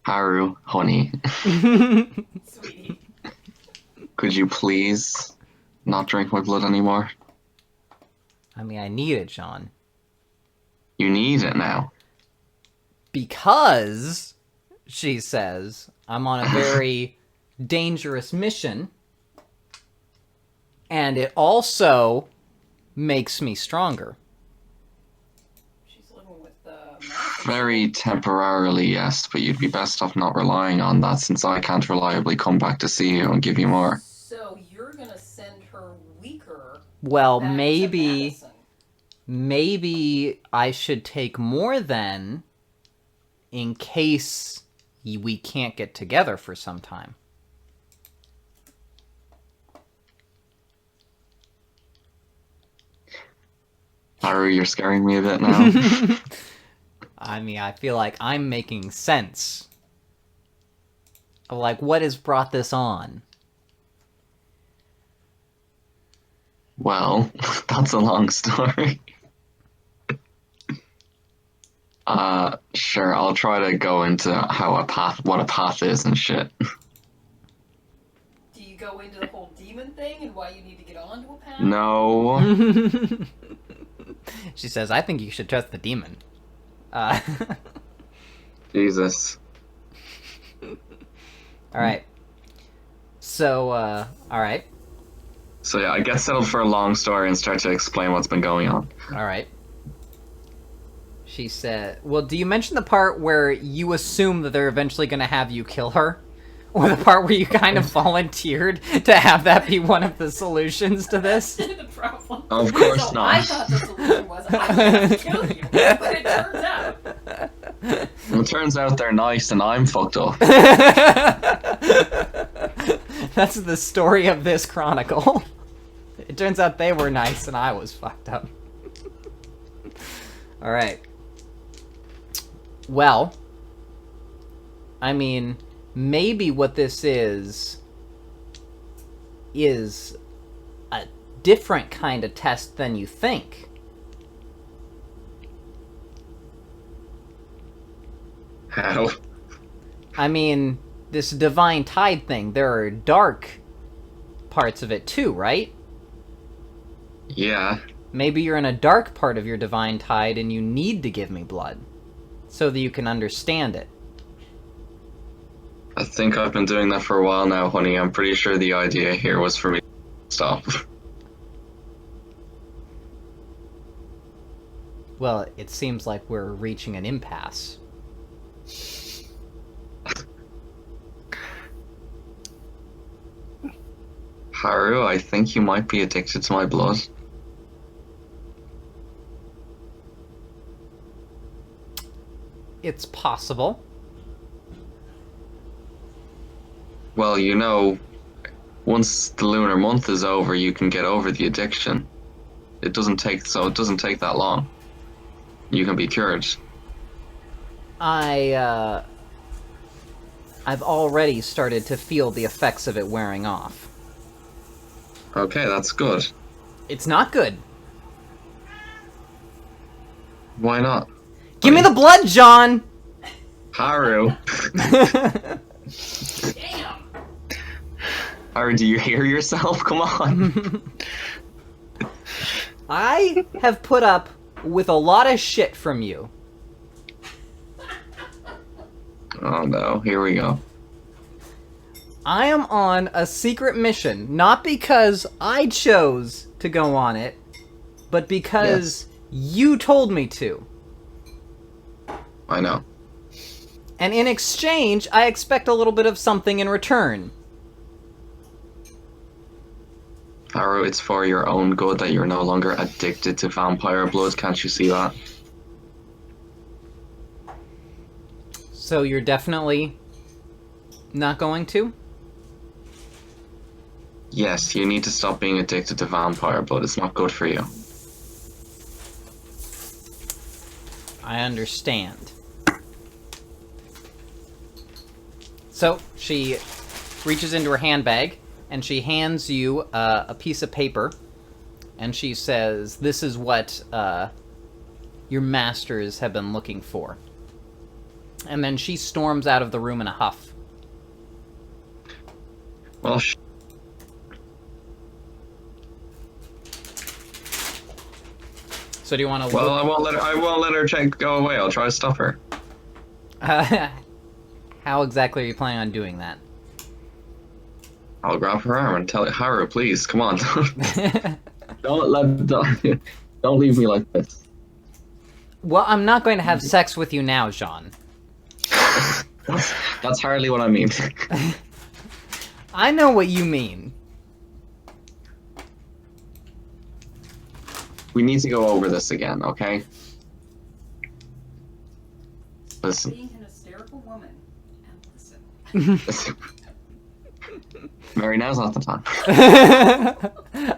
Haru, honey, Sweetie. could you please not drink my blood anymore? I mean, I need it, John. You need it now. Because, she says, I'm on a very dangerous mission. And it also makes me stronger. She's living with Very temporarily, yes, but you'd be best off not relying on that since I can't reliably come back to see you and give you more. So you're gonna send her weaker. Well, back to maybe Madison. I should take more then, in case we can't get together for some time. Haru, you're scaring me a bit now. I mean, I feel like I'm making sense of, like, what has brought this on. Well, that's a long story. Sure, I'll try to go into what a path is and shit. Do you go into the whole demon thing and why you need to get onto a path? No. She says, I think you should trust the demon. Jesus. Alright. So, alright. So yeah, I get settled for a long story and start to explain what's been going on. Alright. She said, well, do you mention the part where you assume that they're eventually going to have you kill her? Or the part where you kind of volunteered to have that be one of the solutions to this? The problem. Of course So not. I thought the solution was I would have to kill you, but it turns out. It turns out they're nice and I'm fucked up. That's the story of this chronicle. It turns out they were nice and I was fucked up. Alright. Well, I mean, maybe what this is a different kind of test than you think. How? I mean, this divine tide thing, there are dark parts of it too, right? Yeah. Maybe you're in a dark part of your divine tide and you need to give me blood so that you can understand it. I think I've been doing that for a while now, honey. I'm pretty sure the idea here was for me to stop. Well, it seems like we're reaching an impasse. Haru, I think you might be addicted to my blood. It's possible. Well, you know, once the lunar month is over, you can get over the addiction. It doesn't take that long. You can be cured. I've already started to feel the effects of it wearing off. Okay, that's good. It's not good. Why not? Give me the blood, John! Haru. Damn. Haru, do you hear yourself? Come on. I have put up with a lot of shit from you. Oh no, here we go. I am on a secret mission, not because I chose to go on it, but because you told me to. I know. And in exchange, I expect a little bit of something in return. Haru, it's for your own good that you're no longer addicted to vampire blood. Can't you see that? So you're definitely not going to? Yes, you need to stop being addicted to vampire blood. It's not good for you. I understand. So she reaches into her handbag and she hands you a piece of paper, and she says, "This is what your masters have been looking for." And then she storms out of the room in a huff. Well, So do you want to well, I won't let her go away. I'll try to stop her. How exactly are you planning on doing that? I'll grab her arm and tell her, Haru, please, come on. Don't leave me like this. Well, I'm not going to have sex with you now, Jean. That's hardly what I mean. I know what you mean. We need to go over this again, okay? Listen. Being an hysterical woman and listen. Mary, now's not the time.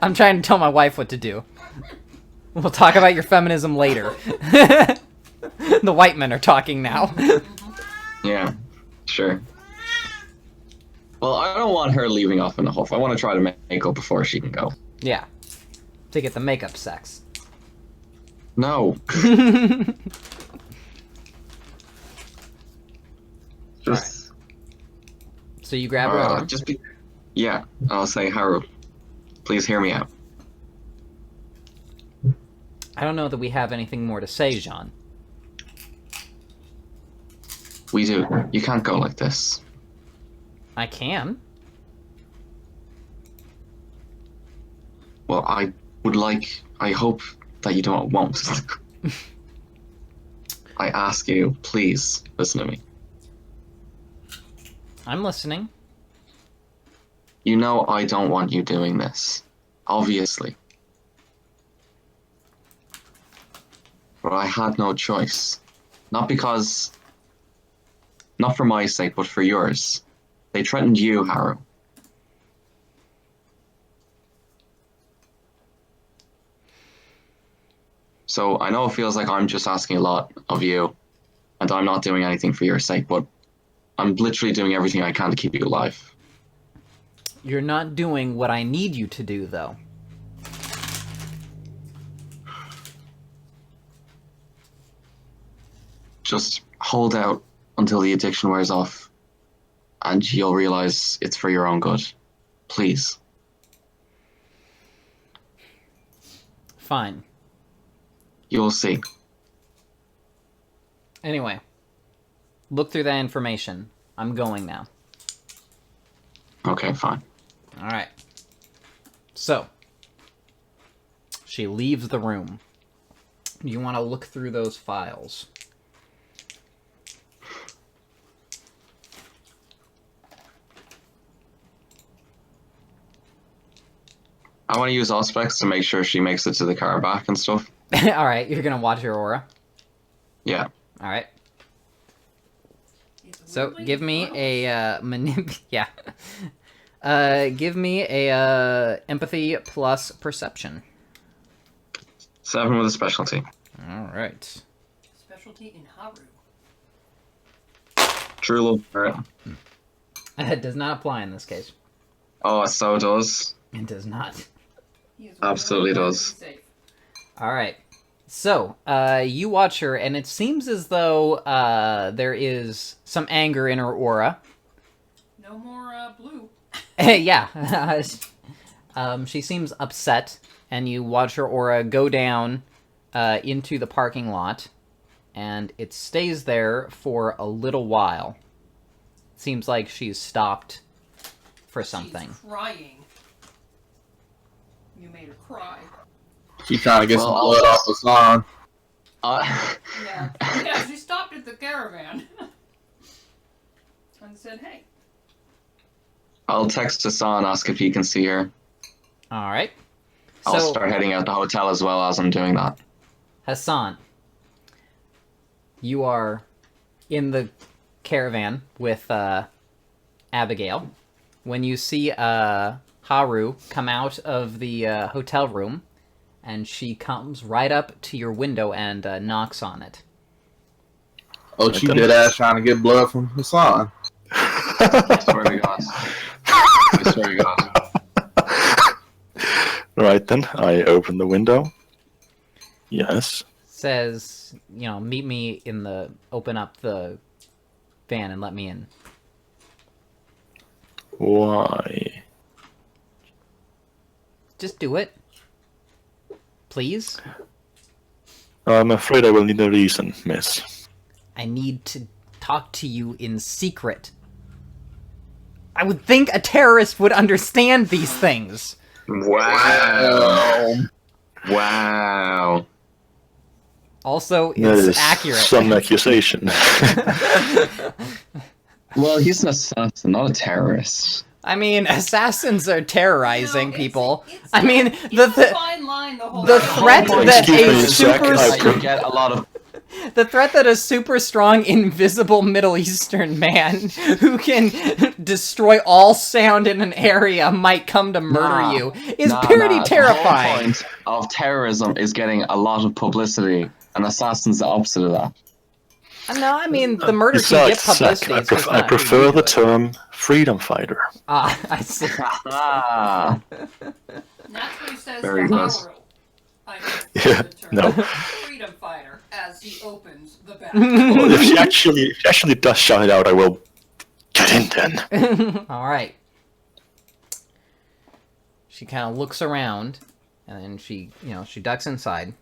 I'm trying to tell my wife what to do. We'll talk about your feminism later. The white men are talking now. Yeah, sure. Well, I don't want her leaving off in a huff. I want to try to make up before she can go. Yeah. To get the makeup sex. No. Just. So you grab her arm. Yeah, I'll say, Haru, please hear me out. I don't know that we have anything more to say, Jean. We do. You can't go like this. I can. Well, I hope that you won't. I ask you, please, listen to me. I'm listening. You know I don't want you doing this. Obviously. But I had no choice. Not for my sake, but for yours. They threatened you, Haru. So I know it feels like I'm just asking a lot of you, and I'm not doing anything for your sake, but I'm literally doing everything I can to keep you alive. You're not doing what I need you to do, though. Just hold out until the addiction wears off, and you'll realize it's for your own good. Please. Fine. You'll see. Anyway. Look through that information. I'm going now. Okay, fine. Alright. So. She leaves the room. You want to look through those files. I want to use Auspex to make sure she makes it to the car back and stuff. Alright, you're gonna watch your aura. Yeah. Alright. It's So, weirdly give me gross. give me a empathy plus perception. 7 with a specialty. Alright. Specialty in Haru. True love. Alright. It does not apply in this case. Oh, it so does. It does not. He is Absolutely really does. safe. Alright. So, you watch her, and it seems as though there is some anger in her aura. No more blue. Yeah. She seems upset, and you watch her aura go down into the parking lot, and it stays there for a little while. Seems like she's stopped for something. She's crying. You made her cry. She's trying to get some Well, blood off the song. Yeah. Yeah, she stopped at the caravan. And said, hey. I'll text Hassan, ask if he can see her. Alright. I'll So, start heading out the hotel as well as I'm doing that. Hassan, you are in the caravan with Abigail. When you see Haru come out of the hotel room, and she comes right up to your window and knocks on it. Oh, she dead ass trying to get blood from Hassan. I swear to God. I swear to God. Right then, I open the window. Yes. Says, meet me in the... Open up the van and let me in. Why? Just do it. Please? I'm afraid I will need a reason, miss. I need to talk to you in secret. I would think a terrorist would understand these things. Wow. Wow. Also, That it's is accurate. some accusation. Well, he's an assassin, not a terrorist. I mean, assassins are terrorizing people. It's I mean, it's a fine line the whole the time. threat that Excuse me a a sec, super You get a lot of the threat that a super strong, invisible Middle Eastern man who can destroy all sound in an area might come to murder you is pretty terrifying. The whole point of terrorism is getting a lot of publicity, and assassin's the opposite of that. No, I mean, the murder can get Besides, publicity. Zach, It's just I not prefer who the you do it. term freedom fighter. Ah, I see. Ah, That's what he says Very to good. Haru. I Yeah, the term no. freedom fighter as he opens the back. Well, if she actually does shout it out, I will get in then. All right. She kind of looks around, and then she ducks inside,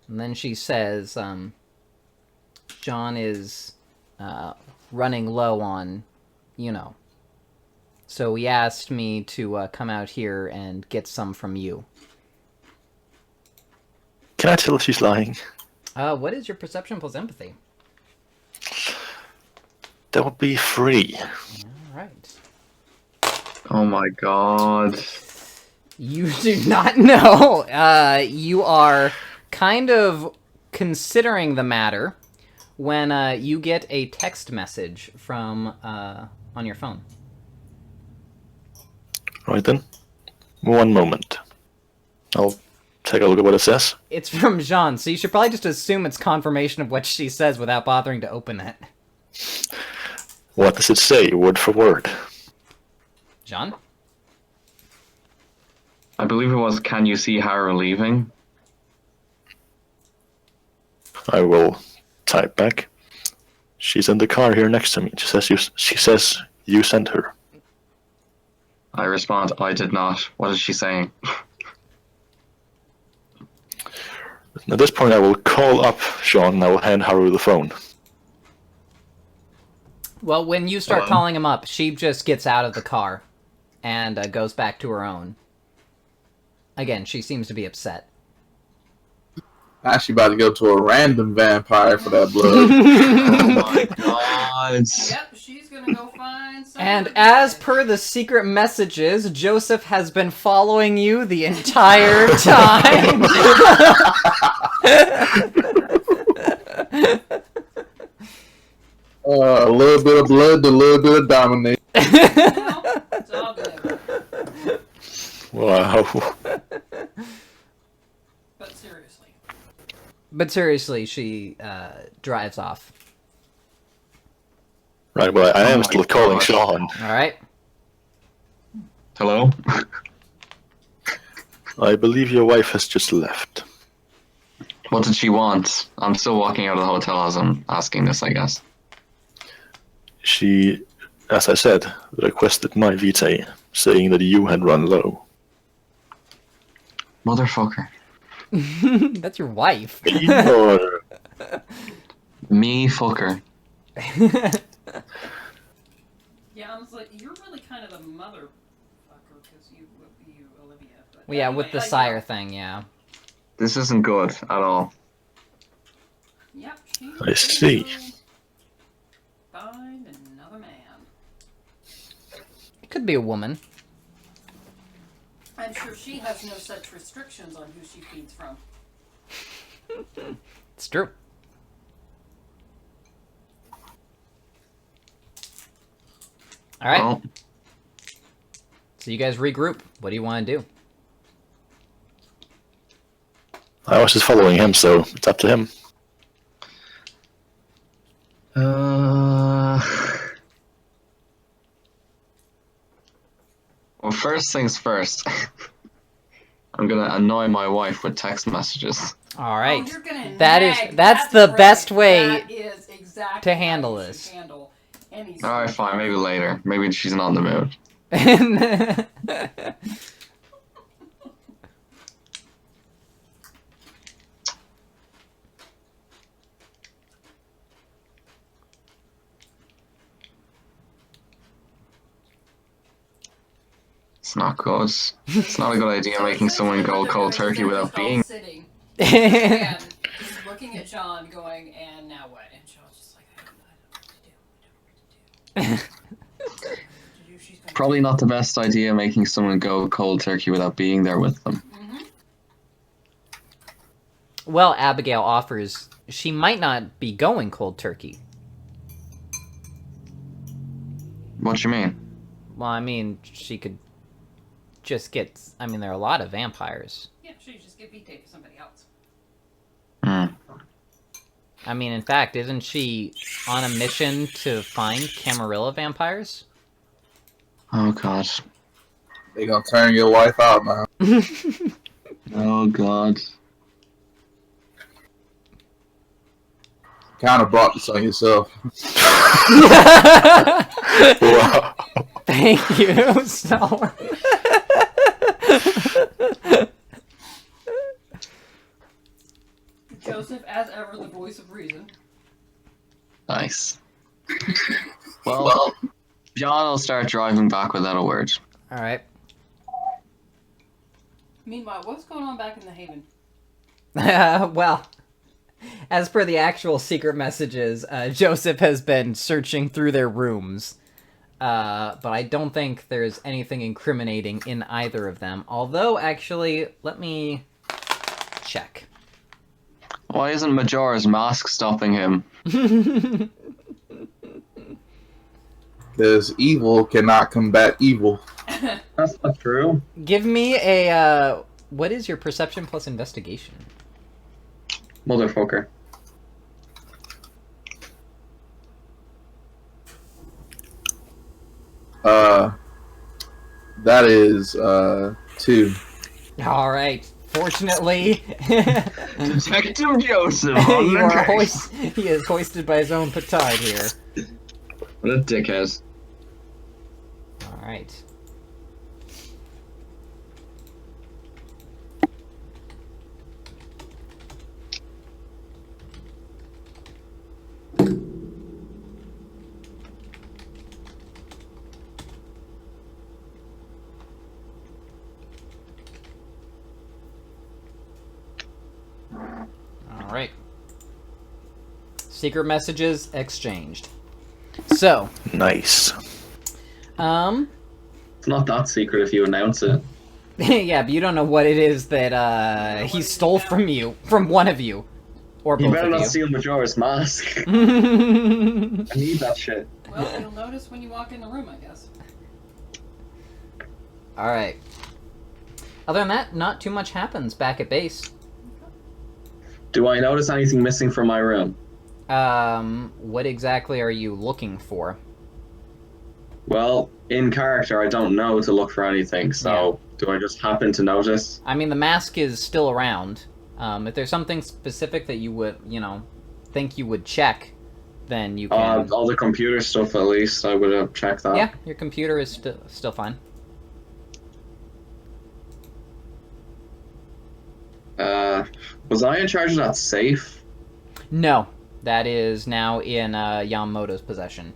and then she says, "John is running low on, so he asked me to come out here and get some from you." Can I tell if she's lying? What is your perception plus empathy? That would be 3. All right. oh my God. You do not know. You are kind of considering the matter when you get a text message from on your phone. Right then. One moment. I'll take a look at what it says. It's from Jean, so you should probably just assume it's confirmation of what she says without bothering to open it. What does it say, word for word? Jean? I believe it was, can you see Haru leaving? I will type back. She's in the car here next to me. She says you sent her. I respond, I did not. What is she saying? At this point, I will call up Sean and I will hand Haru the phone. Well, when you start Hello? calling him up, she just gets out of the car and goes back to her own. Again, she seems to be upset. Now she about to go to a random vampire for that blood. Oh my God. Yep, she's gonna go find some. And as per the secret messages, Joseph has been following you the entire time. A little bit of blood, a little bit of domination. It's all good. Wow. But seriously. But seriously, she drives off. Right, well, I am my still calling gosh. Sean. All right. Hello? I believe your wife has just left. What did she want? I'm still walking out of the hotel as I'm asking this, I guess. She, as I said, requested my vitae, saying that you had run low. Motherfucker. That's your wife. Or Me fucker. Yeah, I was like, you're really kind of the motherfucker because you Olivia. But Well, yeah, anyway, with the sire thing, yeah. This isn't good at all. Yep, I see. Find another man. It could be a woman. I'm sure she has no such restrictions on who she feeds from. It's true. All right. Well, So you guys regroup. What do you want to do? I was just following him, so it's up to him. first things first. I'm gonna annoy my wife with text messages. All right. Oh, you're gonna that's nag. the right. best way That is exactly to handle how you this. should handle any All right, sort fine. of- Maybe later. Maybe she's not in the mood. It's not good. It's not a good idea So making essentially someone what go they're cold doing is turkey they're without just all being. sitting, and just looking at John, going, "And now what?" And John's just like, "I don't know what to do. I don't know what to do." She's gonna Probably not the best idea making someone go cold turkey without being there with them. Well, Abigail offers she might not be going cold turkey. What you mean? Well, I mean, she could just get... I mean, there are a lot of vampires. Yeah, she just get beat tape for somebody else. Hmm. I mean, in fact, isn't she on a mission to find Camarilla vampires? Oh god. They gonna turn your wife out, man. Oh god. Kind of brought this on yourself. Wow. Thank you, Star. Joseph, as ever, the voice of reason. Nice. Well, John will start driving back without a word. All right. Meanwhile, what's going on back in the Haven? Well, as per the actual secret messages, Joseph has been searching through their rooms. But I don't think there's anything incriminating in either of them. Although, actually, let me check. Why isn't Majora's Mask stopping him? Because evil cannot combat evil. That's not true. Give me a, what is your perception plus investigation? Motherfucker. That is 2. Alright. Fortunately, Detective Joseph on you the are case. he is hoisted by his own petard here. What a dickhead. Alright. Alright. Secret messages exchanged. So, Nice. It's not that secret if you announce it. yeah, but you don't know what it is that he stole from you, from one of you, or both You better of not you. steal Majora's Mask. I need that shit. Well, you'll notice when you walk in the room, I guess. All right. Other than that, not too much happens back at base. Do I notice anything missing from my room? What exactly are you looking for? Well, in character, I don't know to look for anything, so do I just happen to notice? I mean, the mask is still around. If there's something specific that you would, think you would check, then you can... All the computer stuff, at least, I would have checked that. Yeah, your computer is still fine. Was I in charge of that safe? No, that is now in Yamamoto's possession.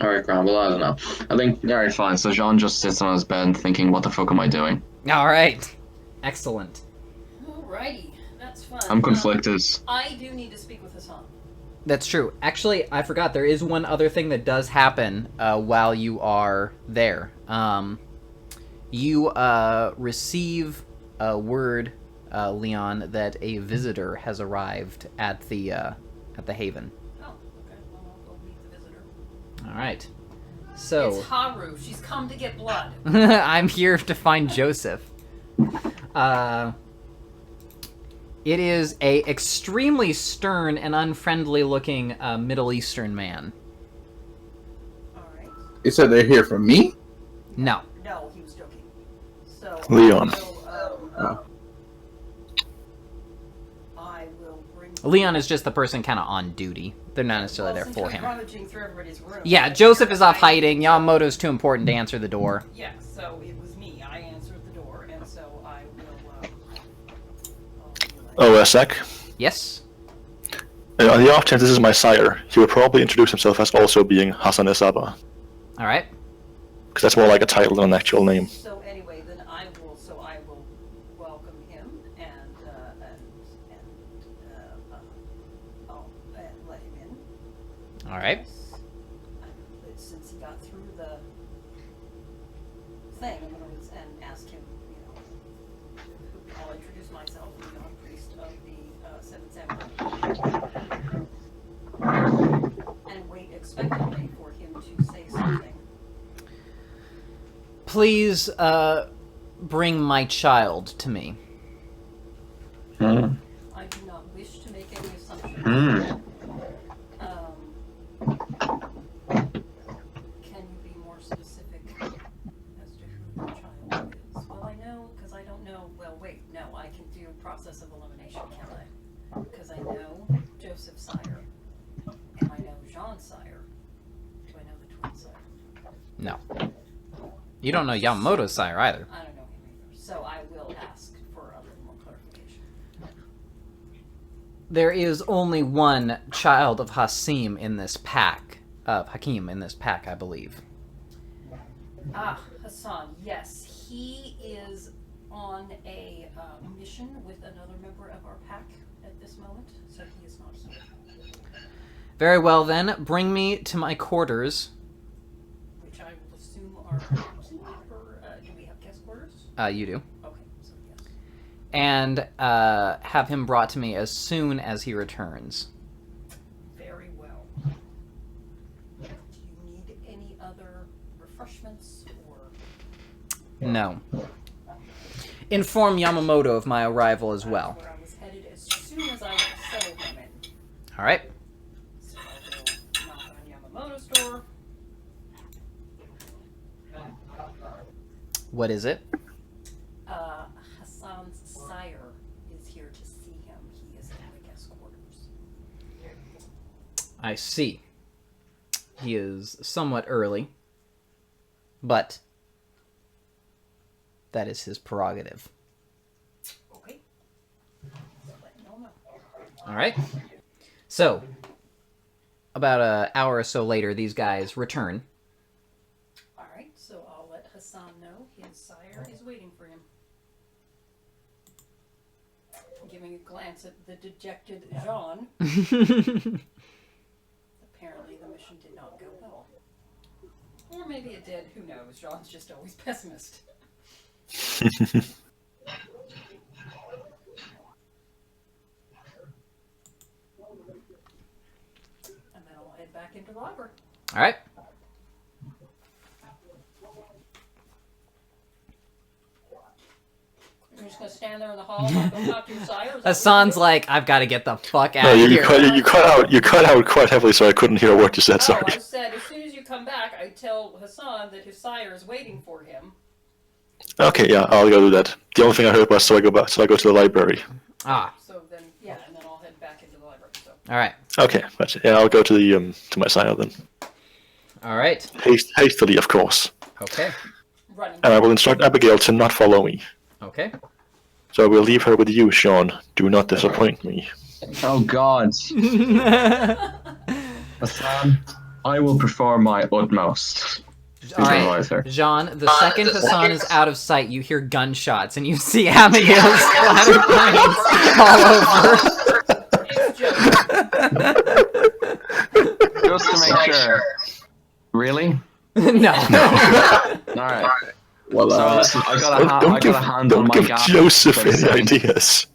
Alright, Graham, well, I don't know. I think, alright, fine. So Jean just sits on his bed thinking, what the fuck am I doing? All right. Excellent. Alrighty, that's fun. I'm conflicted. I do need to speak with Hassan. That's true. Actually, I forgot. There is one other thing that does happen while you are there. You receive a word, Leon, that a visitor has arrived at the Haven. Oh, okay. Well, I'll go meet the visitor. All right. So It's Haru. She's come to get blood. I'm here to find Joseph. It is a extremely stern and unfriendly looking Middle Eastern man. Alright. They said they're here for me? No. No, he was joking. So Leon. I will bring. Leon is just the person kind of on duty. They're not necessarily there since for we're him. rummaging through everybody's room, Yeah, Joseph is off hiding. Yamamoto's too important to answer the door. Yeah, so it was me. I answered the door, and so I will. Oh, a sec. Yes? On the off chance this is my sire, he would probably introduce himself as also being Hassan Isaba. Alright. Because that's more like a title than an actual name. So anyway, then I will. So I will welcome him and I'll let him in. Alright. Since he got through the thing, I'm gonna and ask him. I'll introduce myself, Leon, priest of the Seventh Samurai, and wait expectantly for him to say something. Please, bring my child to me. I do not wish to make any assumptions. Can you be more specific as to who the child is? Well, I know, because I don't know. Well, wait, no, I can do process of elimination, can I? Because I know Joseph's sire, and I know Jean's sire. Do I know the twin sire? No. You don't know Yamamoto's sire either. I don't know him either. So I will ask for a little more clarification. There is only one child of Hakim in this pack. I believe. Ah, Hassan, yes. He is on a mission with another member of our pack at this moment, so he is not here. Very well then, bring me to my quarters. Which I will assume are keep or do we have guest quarters? You do. Okay, so yes. And have him brought to me as soon as he returns. Very well. Do you need any other refreshments or? No. Inform Yamamoto of my arrival as well. That's where I was headed as soon as I settled him in. Alright. So I will knock on Yamamoto's door. What is it? Hassan's sire is here to see him. He is in the guest quarters. I see. He is somewhat early, but that is his prerogative. Okay. Let me know. Alright. So, about an hour or so later, these guys return. Alright, so I'll let Hassan know his sire is waiting for him. Giving a glance at the dejected Jean. Apparently the mission did not go well. Or maybe it did, who knows? Jean's just always pessimist. And then I'll head back into the library. Alright. You're just gonna stand there in the hall and go talk to your sire? Is that what Hassan's you do? like, I've got to get the fuck out No, of you here. cut out quite heavily, so I couldn't hear a word you said. Oh, Sorry. I said as soon as you come back, I tell Hassan that his sire is waiting for him. Okay, yeah, I'll go do that. The only thing I heard was so I go to the library. Ah, So then, yeah, and then I'll head back into the library. So alright. Okay, gotcha. Yeah, I'll go to the to my sire then. Alright. Hastily, of course. Okay. running. And I will instruct Abigail to not follow me. Okay. So I will leave her with you, Sean. Do not disappoint me. Oh God, Hassan, I will perform my utmost to Alright, advise her. Jean, the second Hassan is out of sight, you hear gunshots and you see Abigail's splattered brains all over. It's Joe. Just to make sure. Really? No. Alright. Well, So listen, I got a hand on don't my give gas. Joseph for a any second. ideas.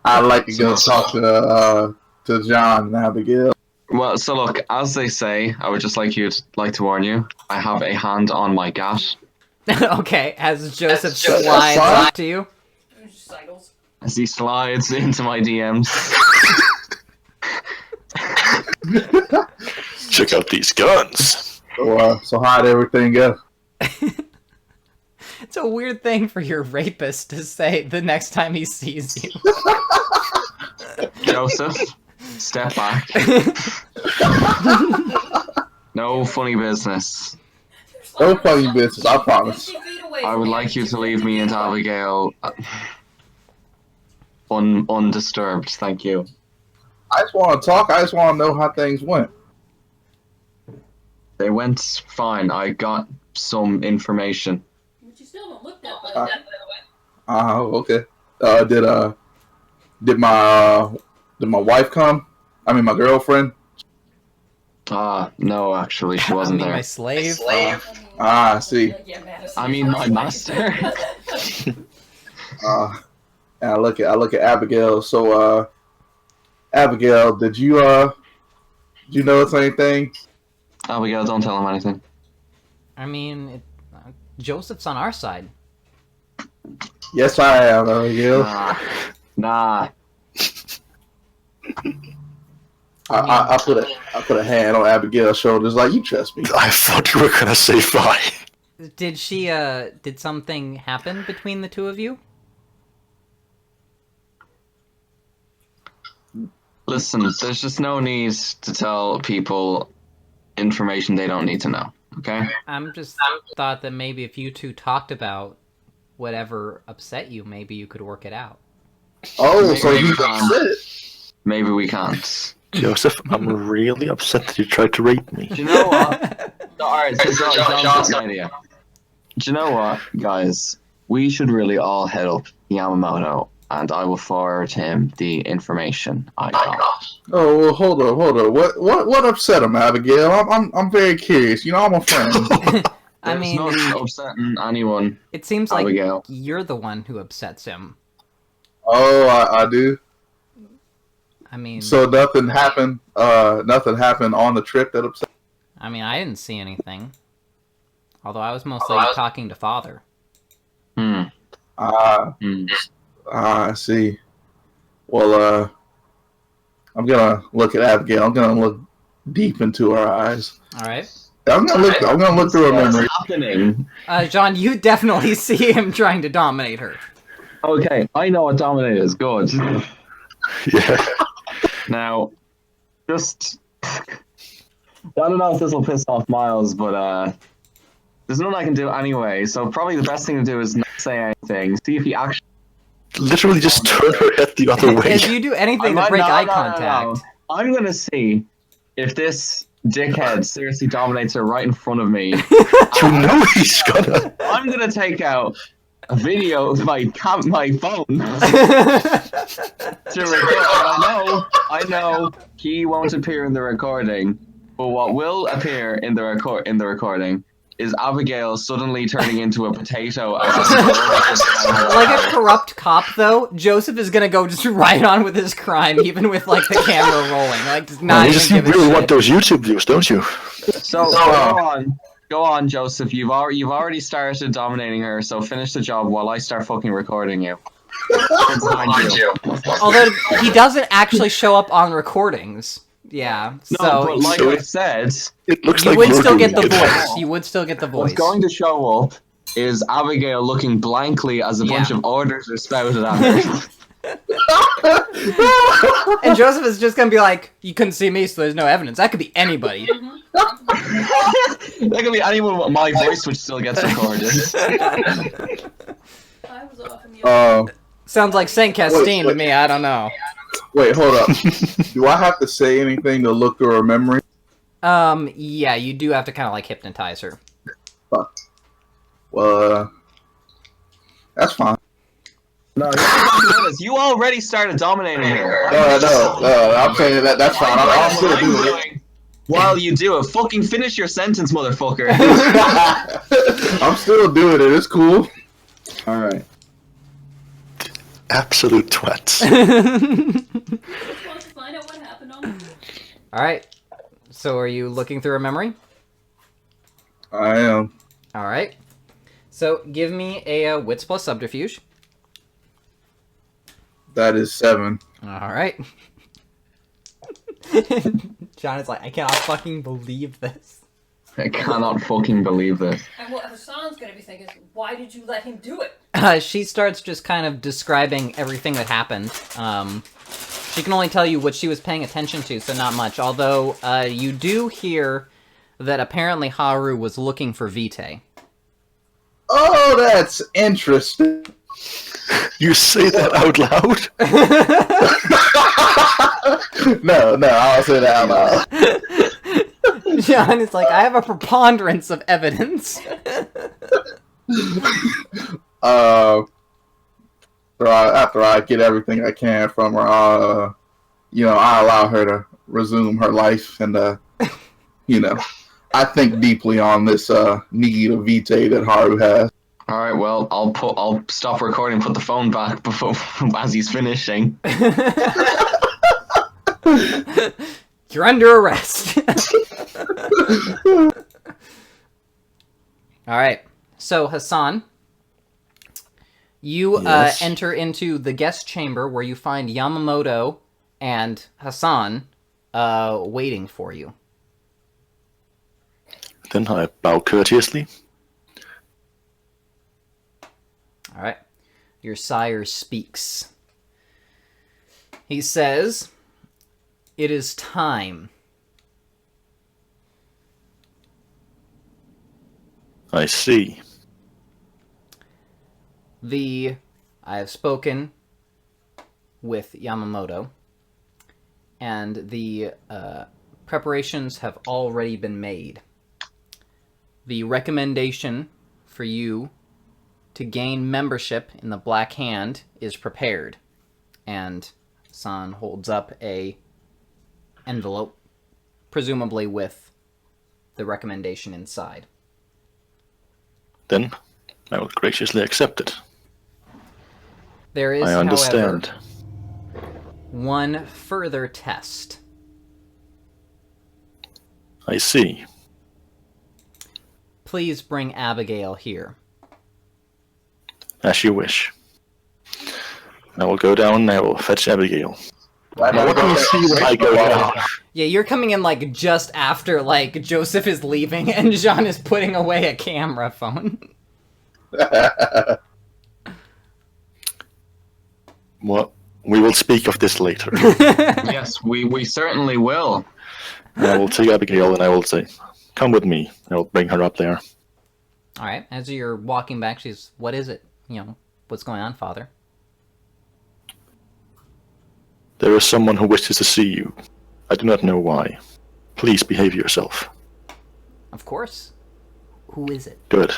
I'd like to go talk to John and Abigail. Well, so look, as they say, I would just like to warn you. I have a hand on my gas. Okay, as Joseph slides up to you. Cycles. As he slides into my DMs. Check out these guns. So how'd everything go? It's a weird thing for your rapist to say the next time he sees you. Joseph, step back. No funny business. No funny business, I promise. I would like you to leave me and Abigail undisturbed. Thank you. I just want to talk. I just want to know how things went. They went fine. I got some information. But you still don't look that bad. Okay. Did my wife come? I mean, my girlfriend. No, actually, she wasn't there. My slave. I see. I mean, my master. And I look at Abigail. So, Abigail, did you notice anything? Abigail, don't tell him anything. I mean, Joseph's on our side. Yes, I am, Abigail. Nah. I put a hand on Abigail's shoulders, like, you trust me. I thought you were gonna say bye. Did something happen between the two of you? Listen, there's just no need to tell people information they don't need to know, okay? I'm just thought that maybe if you two talked about whatever upset you, maybe you could work it out. Oh, so you upset? Maybe we can't. Joseph, I'm really upset that you tried to rape me. Do you know what? Alright, so John's an idea. Do you know what, guys? We should really all head up Yamamoto, and I will forward him the information I got. Oh, well, hold on. What upset him, Abigail? I'm very curious. You know, I'm a friend. I mean, not upsetting anyone. it seems like Abigail. you're the one who upsets him. Oh, I do. I mean, So nothing happened. Nothing happened on the trip that upset. I mean, I didn't see anything. Although I was mostly talking to Father. I see. Well, I'm gonna look at Abigail. I'm gonna look deep into her eyes. All right. I'm gonna look through her memory. What's happening? John, you definitely see him trying to dominate her. Okay, I know what dominate is. Good. Yeah. Now, just... I don't know if this will piss off Miles, but there's nothing I can do anyway, so probably the best thing to do is not say anything. See if he actually... Literally just turn her head the other way. If you do anything to break eye contact. No. I'm gonna see if this dickhead seriously dominates her right in front of me. You know he's gonna. I'm gonna take out a video of my phone to record. I know he won't appear in the recording, but what will appear in the recording is Abigail suddenly turning into a potato. Like a corrupt cop, though, Joseph is gonna go just right on with his crime, even with like the camera rolling. Like, just not You even just give a really shit. want those YouTube views, don't you? So go on, Joseph. You've already started dominating her. So finish the job while I start fucking recording you. Behind you. Although he doesn't actually show up on recordings. Yeah. No, So but like I said, It looks you like would you're still get doing the it. voice. You would still get the what's voice. going to show up is Abigail looking blankly as a bunch of orders are spouted at her. And Joseph is just gonna be like, "You couldn't see me, so there's no evidence. That could be anybody." That could be anyone with my voice, which still gets recorded. I was off in Sounds like Saint Castine to me. I don't know. Wait, hold up. Do I have to say anything to look through her memory? Yeah, you do have to kind of like hypnotize her. Well, that's fine. No, you already started dominating her. No, I'm saying that's fine. I'll still do it. While you do it, fucking finish your sentence, motherfucker. I'm still doing it. It's cool. All right. Absolute twats. want to find out what happened on the All right. So, are you looking through her memory? I am. All right. So, give me a wits plus subterfuge. That is 7. All right. John is like, I cannot fucking believe this. I cannot fucking believe this. And what Hassan's going to be thinking is, why did you let him do it? She starts just kind of describing everything that happened. She can only tell you what she was paying attention to, so not much. Although, you do hear that apparently Haru was looking for Vitae. Oh, that's interesting. You say that out loud? No, I'll say that out loud. John is like, I have a preponderance of evidence. After I get everything I can from her, I allow her to resume her life, and I think deeply on this need of Vitae that Haru has. All right, well, I'll stop recording, put the phone back before as he's finishing. You're under arrest. Alright, so Hassan, you Yes. enter into the guest chamber where you find Yamamoto and Hassan waiting for you. Then I bow courteously. Alright, your sire speaks. He says, "It is time." I see. I have spoken with Yamamoto, and the preparations have already been made. The recommendation for you to gain membership in the Black Hand is prepared, and San holds up a envelope, presumably with the recommendation inside. Then I will graciously accept it. There is, I understand. however, one further test. I see. Please bring Abigail here. As you wish. I will go down and I will fetch Abigail. I Now, what do you see when I go down? Yeah, you're coming in, like, just after, like, Joseph is leaving and Jean is putting away a camera phone. Well, we will speak of this later. Yes, we certainly will. I will take Abigail and I will say, come with me. I will bring her up there. Alright, as you're walking back, she's, what is it? What's going on, Father? There is someone who wishes to see you. I do not know why. Please behave yourself. Of course. Who is it? Good.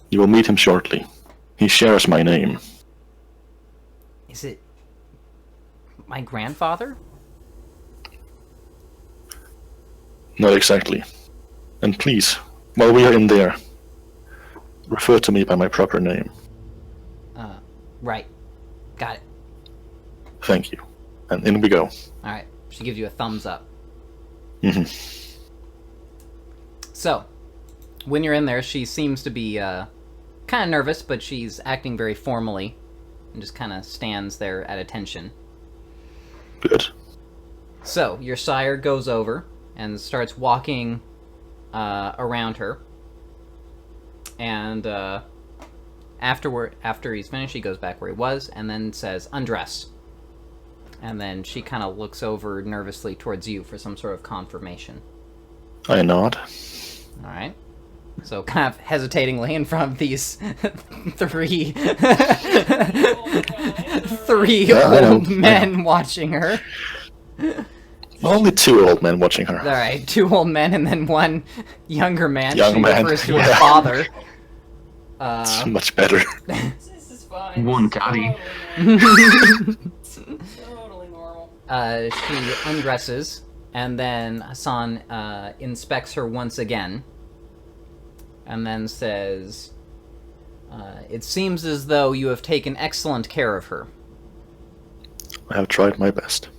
You will meet him shortly. He shares my name. Is it my grandfather? Not exactly. And please, while we are in there, refer to me by my proper name. Right. Got it. Thank you. And in we go. Alright, she gives you a thumbs up. Mhm. So, when you're in there, she seems to be kind of nervous, but she's acting very formally and just kind of stands there at attention. Good. So, your sire goes over and starts walking around her. And after he's finished, he goes back where he was and then says, "Undress." And then she kind of looks over nervously towards you for some sort of confirmation. I nod. Alright. So, kind of hesitatingly in front of these three Yeah, I know. old men watching her. Only two old men watching her. Alright, two old men and then one younger man. Young she man, refers to her yeah. father. It's much better. This is fine. One caddy. Totally normal. She undresses, and then Hassan inspects her once again, and then says, "It seems as though you have taken excellent care of her." I have tried my best.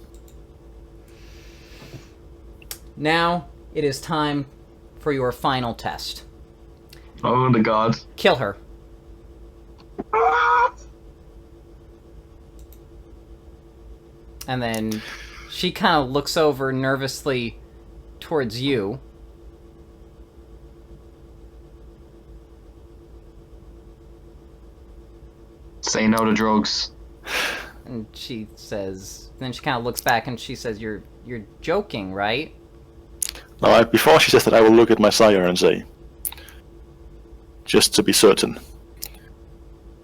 Now, it is time for your final test. Oh, the god. Kill her. And then she kind of looks over nervously towards you, Say no to drugs. And she says, then she kind of looks back and she says, you're joking, right? Now, before she says that, I will look at my sire and say, just to be certain,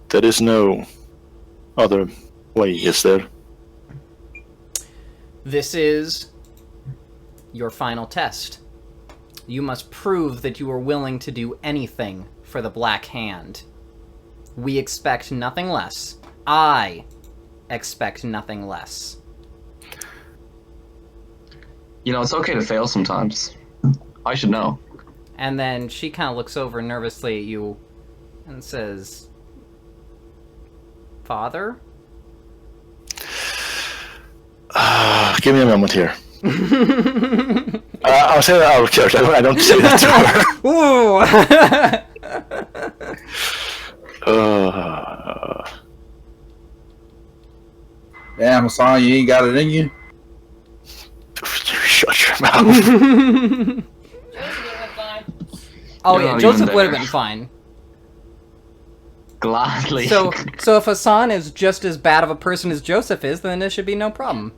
there is no other way, is there? This is your final test. You must prove that you are willing to do anything for the Black Hand. We expect nothing less. I expect nothing less. You know, it's okay to fail sometimes. I should know. And then she kind of looks over nervously at you and says, Father? Give me a moment here. I'll say that out of character. I don't say that to her. Damn, Hassan, you ain't got it in you? Shut your mouth. Joseph would have been fine. Oh You're yeah, not Joseph even would have there. been fine. Gladly. So if Hassan is just as bad of a person as Joseph is, then it should be no problem.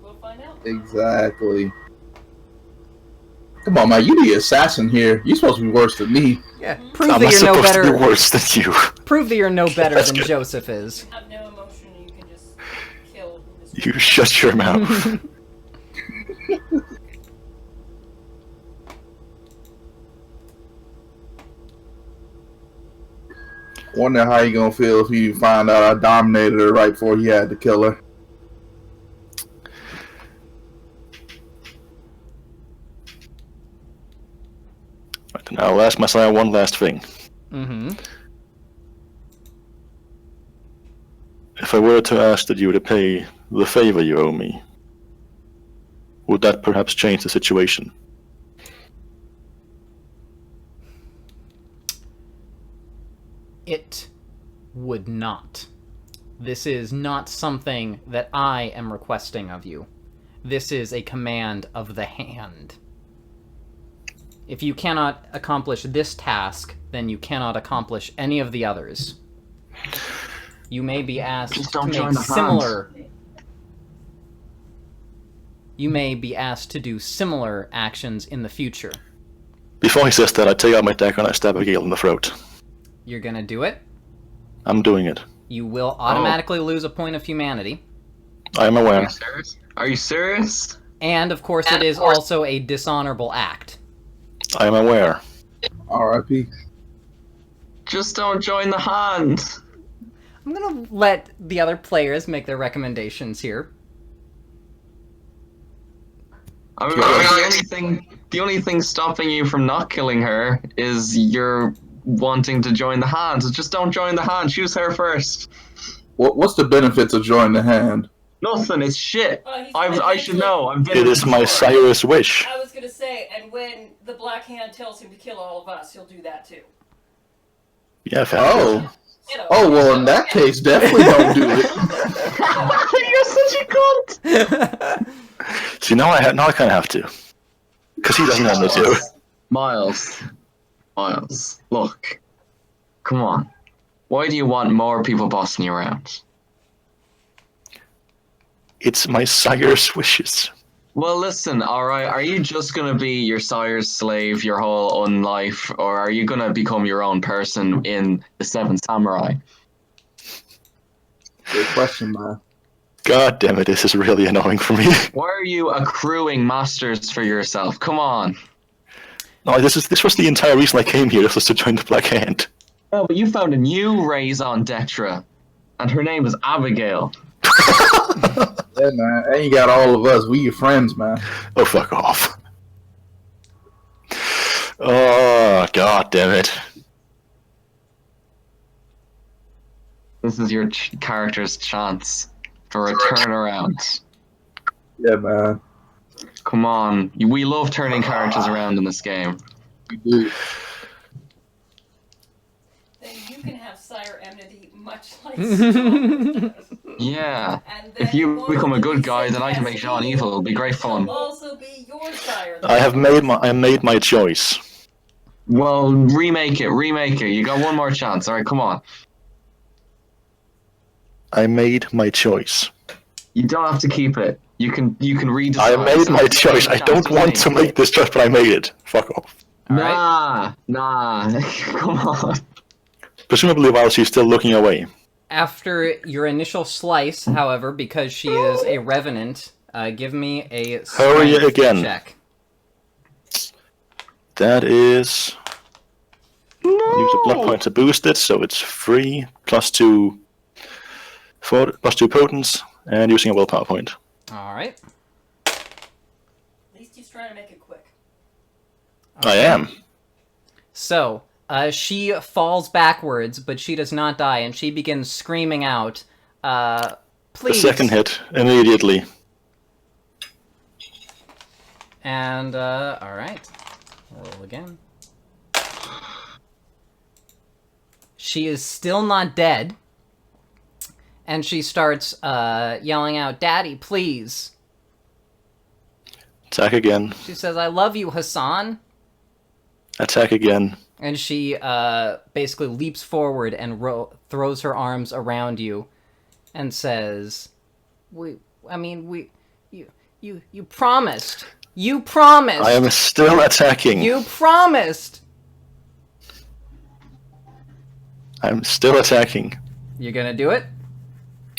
We'll find out. Exactly. Come on, man, you the assassin here. You're supposed to be worse than me. Yeah, prove I'm that not you're no supposed to be better. worse than you. Prove that you're no better That's than good. Joseph is. Have no emotion and you can just kill this You shut your mouth. Wonder how you gonna feel if you find out I dominated her right before he had to kill her. Right, now I'll ask my sire one last thing. Mm-hmm. If I were to ask that you repay the favor you owe me, would that perhaps change the situation? It would not. This is not something that I am requesting of you. This is a command of the hand. If you cannot accomplish this task, then you cannot accomplish any of the others. You may be asked Just to don't join make the similar... You may be asked to do similar actions in the future. Before he says that, I take out my dagger and I stab Abigail in the throat. You're gonna do it. I'm doing it. You will automatically lose a point of humanity. I am Are aware. you serious? Are you serious? And, of course, it is also a dishonorable act. I am aware. R.I.P. Just don't join the hand. I'm gonna let the other players make their recommendations here. I mean, the only thing stopping you from not killing her is you're wanting to join the hand. So just don't join the hand. Choose her first. What's the benefits of joining the hand? Nothing. It's shit. He's I should know. I've been It is my sire's wish. I was gonna say, and when the Black Hand tells him to kill all of us, he'll do that too. Yeah, Oh. So, Oh, well, in that case, definitely don't do it. You're such a cunt. See, now I kind of have to. Because he doesn't want me to. Miles, look. Come on. Why do you want more people bossing you around? It's my sire's wishes. Well, listen, alright, are you just gonna be your sire's slave your whole life, or are you gonna become your own person in the Seven Samurai? Good question, man. God damn it, this is really annoying for me. Why are you accruing masters for yourself? Come on. No, this was the entire reason I came here. This was to join the Black Hand. Oh, but you found a new raison d'etre, and her name is Abigail. Yeah, man. And you got all of us. We your friends, man. Oh, fuck off. Oh, god damn it. This is your character's chance for a turnaround. Yeah, man. Come on. We love turning characters around in this game. We do. then you can have sire enmity, much like Storm does. Yeah. And then If you one become a of good these guy, then I can make Sean evil. It'll be great fun. will also be your sire. I made my choice. Well, remake it. You got one more chance. Alright, come on. I made my choice. You don't have to keep it. You can redecide. I made my choice. I don't want to make. make this choice, but I made it. Fuck off. Alright. Nah. Come on. Presumably while she's still looking away. After your initial slice, however, because she is a revenant, give me a Hurry strength again. check. That is... I'll use a blood point to boost it, so it's 3 plus 2... plus 2 potence, and using a willpower point. Alright. At least he's trying to make it quick. I am. So, she falls backwards, but she does not die, and she begins screaming out, The please. second hit, immediately. And, alright. Roll again. She is still not dead. And she starts, yelling out, Daddy, please. Attack again. She says, I love you, Hassan. Attack again. And she, basically leaps forward and throws her arms around you and says, you promised. You promised. I am still attacking. You promised. I'm still attacking. You're gonna do it?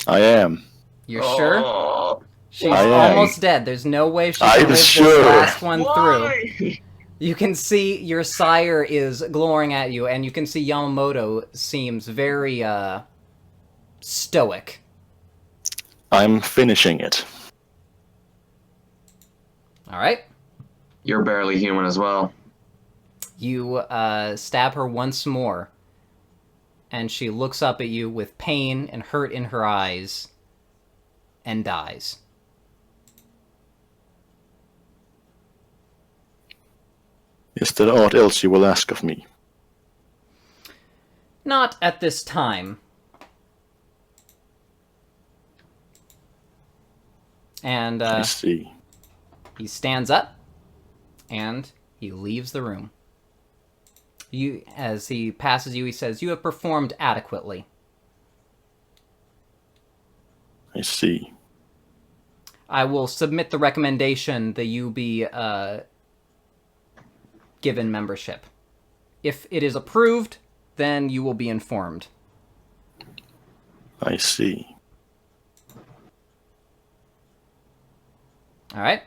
I am. You're sure? Oh, She's I am. almost dead. There's no way she can I'm live this sure. last one through. why? You can see your sire is glowering at you, and you can see Yamamoto seems very, stoic. I'm finishing it. Alright? You're barely human as well. You, stab her once more, and she looks up at you with pain and hurt in her eyes, and dies. Is there aught else you will ask of me? Not at this time. And, I see. he stands up, and he leaves the room. As he passes you, he says, you have performed adequately. I see. I will submit the recommendation that you be given membership. If it is approved, then you will be informed. I see. Alright?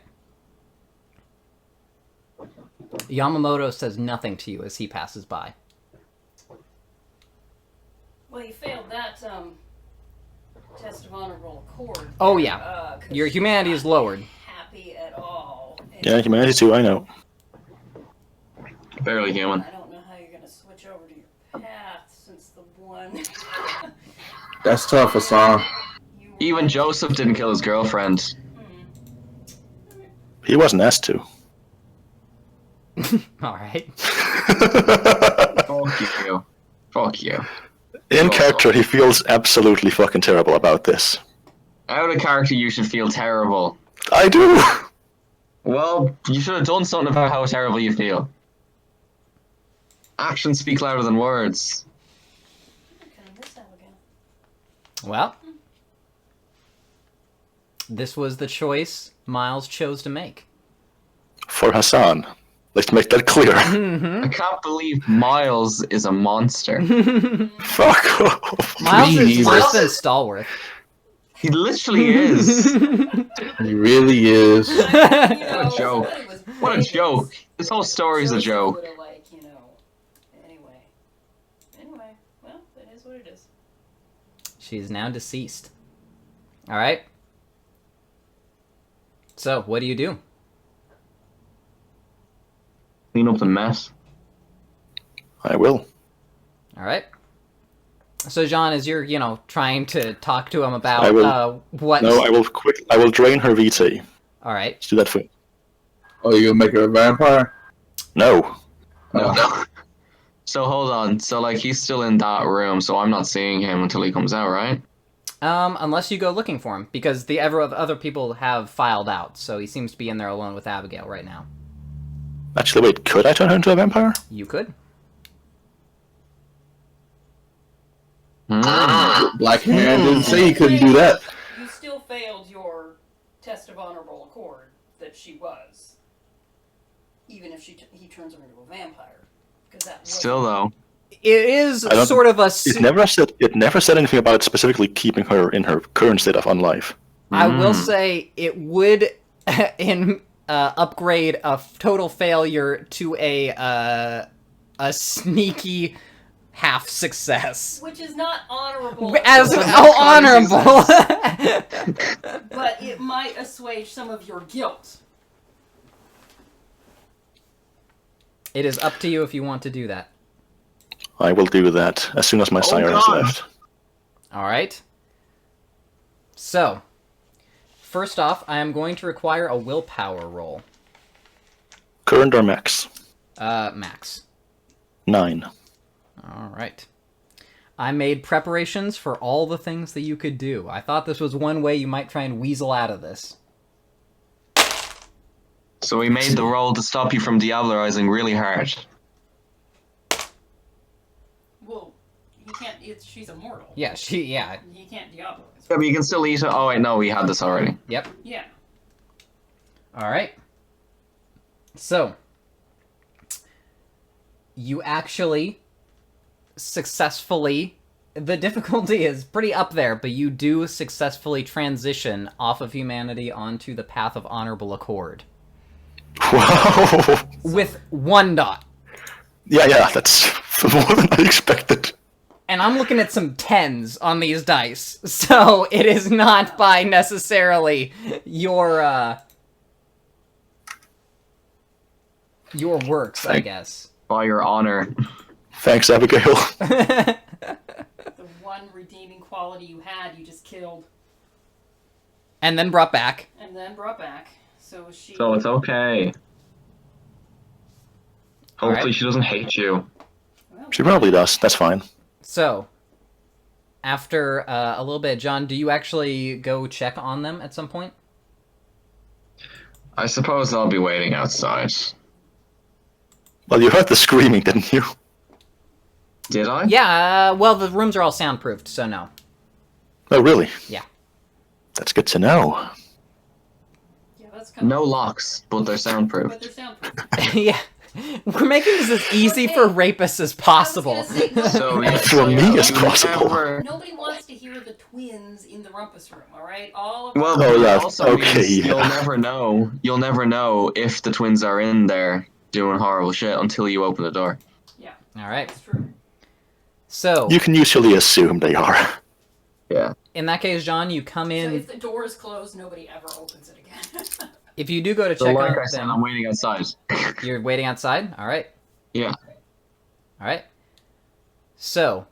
Yamamoto says nothing to you as he passes by. Well, you failed that, test of honorable accord. Oh, yeah. 'Cause Your she's humanity not is lowered. Happy at all. Yeah, humanity too, I know. Barely human. I don't know how you're gonna switch over to your path since the one. That's tough, Hassan. you were- Even Joseph didn't kill his girlfriend. He wasn't asked to. Alright. Fuck you. Fuck you. In character, he feels absolutely fucking terrible about this. Out of character, you should feel terrible. I do! Well, you should have done something about how terrible you feel. Actions speak louder than words. Can I miss out again? Well, this was the choice Miles chose to make. For Hassan. Let's make that clear. I can't believe Miles is a monster. Fuck off. Miles is Jesus. worse than Stallworth. He literally is. He really is. You know, What a joke. somebody was What a begging joke. This whole story is a Joseph joke. would've, like, Anyway, well, it is what it is. She is now deceased. Alright? So, what do you do? Clean up the mess. I will. Alright? So, John, as you're, trying to talk to him about, I will- what... No, I will drain her vitae. Alright. Let's do that for you. Oh, you gonna make her a vampire? No. No. So hold on. So like he's still in that room, so I'm not seeing him until he comes out, right? Unless you go looking for him, because the other people have filed out, so he seems to be in there alone with Abigail right now. Actually, wait, could I turn her into a vampire? You could. Black Hand didn't say he couldn't do that. You still failed your test of honorable accord that she was, even if he turns her into a vampire. Because that Still though. It is sort of a... It never said anything about specifically keeping her in her current state of unlife. I will say it would upgrade a total failure to a sneaky half success. Which is not honorable. Honorable. But it might assuage some of your guilt. It is up to you if you want to do that. I will do that as soon as my sire has left. Alright. So, first off, I am going to require a willpower roll. Current or max? Max. 9. Alright. I made preparations for all the things that you could do. I thought this was one way you might try and weasel out of this. So we made the roll to stop you from diablerizing really hard. Well, he can't. She's immortal. Yeah, yeah. He can't diabolize. Yeah, but you can still eat it. Oh wait, no, we had this already. Yep. Yeah. Alright. So, you actually successfully... The difficulty is pretty up there, but you do successfully transition off of humanity onto the path of honorable accord. Wow! With 1 dot. Yeah, that's more than I expected. And I'm looking at some 10s on these dice, so it is not by necessarily your works, I guess. By your honor. Thanks, Abigail. The one redeeming quality you had, you just killed. And then brought back. And then brought back. So she... So it's okay. Hopefully Alright. she doesn't hate you. Well, She probably does. That's fine. So, after a little bit, John, do you actually go check on them at some point? I suppose I'll be waiting outside. Well, you heard the screaming, didn't you? Did I? Yeah, well, the rooms are all soundproofed, so no. Oh, really? Yeah. That's good to know. yeah, that's kind No of... locks, but they're soundproof. But they're soundproof. Yeah. We're making this as easy for rapists as possible. I was gonna say, So, For me, it's you possible. never- nobody wants to hear the twins in the rumpus room, alright? All of Well, Oh, it yeah, also okay, means yeah. you'll never know. You'll never know if the twins are in there doing horrible shit until you open the door. Yeah, Alright. that's true. So, You can usually assume they are. Yeah. in that case, John, you come So in... if the door is closed, nobody ever opens it again. If you do go to So check like on I said, I'm them, waiting outside. you're waiting outside? Alright. Yeah. Alright. So,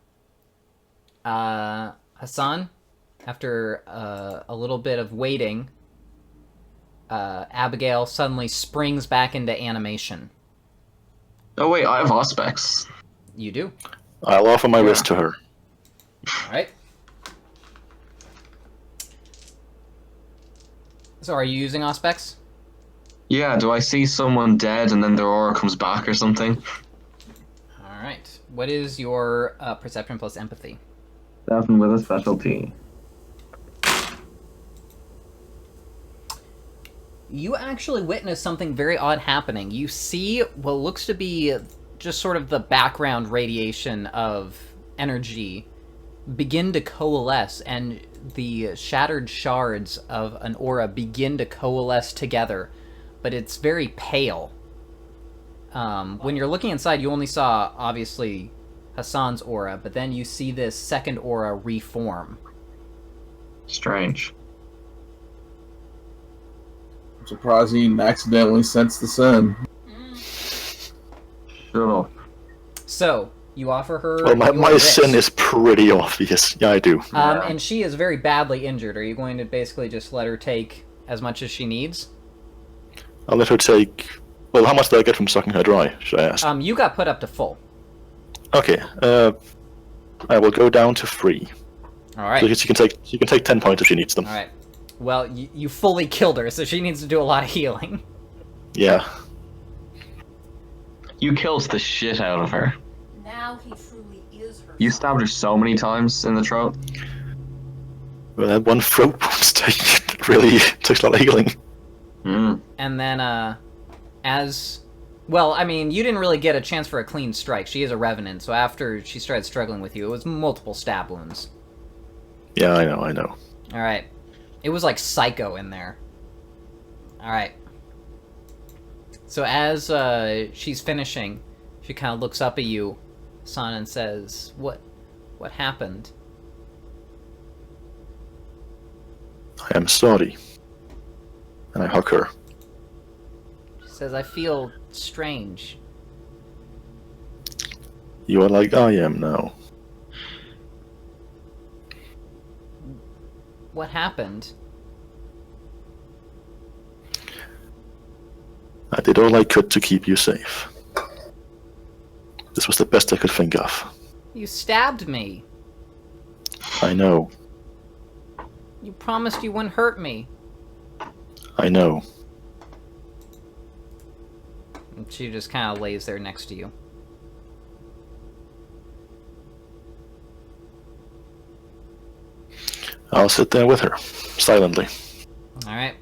Hassan, after a little bit of waiting, Abigail suddenly springs back into animation. Oh wait, I have aspects. You do. I'll offer my wrist to her. Alright. So are you using Auspex? Yeah, do I see someone dead and then their aura comes back or something? Alright. What is your perception plus empathy? 7 with a specialty. You actually witness something very odd happening. You see what looks to be just sort of the background radiation of energy begin to coalesce, and the shattered shards of an aura begin to coalesce together, but it's very pale. When you're looking inside, you only saw, obviously, Hassan's aura, but then you see this second aura reform. Strange. I'm surprised he didn't accidentally sense the sun. Shut up. So, you offer her Well, your my wrist. sin is pretty obvious. Yeah, I do. And she is very badly injured. Are you going to basically just let her take as much as she needs? I'll let her take... Well, how much did I get from sucking her dry, should I ask? You got put up to full. Okay, I will go down to 3. Alright. So she can take 10 points if she needs them. Alright. Well, you fully killed her, so she needs to do a lot of healing. Yeah. You killed the shit out of her. Now now he truly is her You son. stabbed her so many times in the throat. Well, that one throat mistake really takes a lot of healing. Mm. And then, well, I mean, you didn't really get a chance for a clean strike. She is a revenant, so after she started struggling with you, it was multiple stab wounds. Yeah, I know. Alright. It was like Psycho in there. Alright. So as she's finishing, she kind of looks up at you, San, and says, What happened? I am sorry. And I hug her. She says, I feel strange. You are like I am now. What happened? I did all I could to keep you safe. This was the best I could think of. You stabbed me. I know. You promised you wouldn't hurt me. I know. And she just kind of lays there next to you. I'll sit there with her, silently. Alright.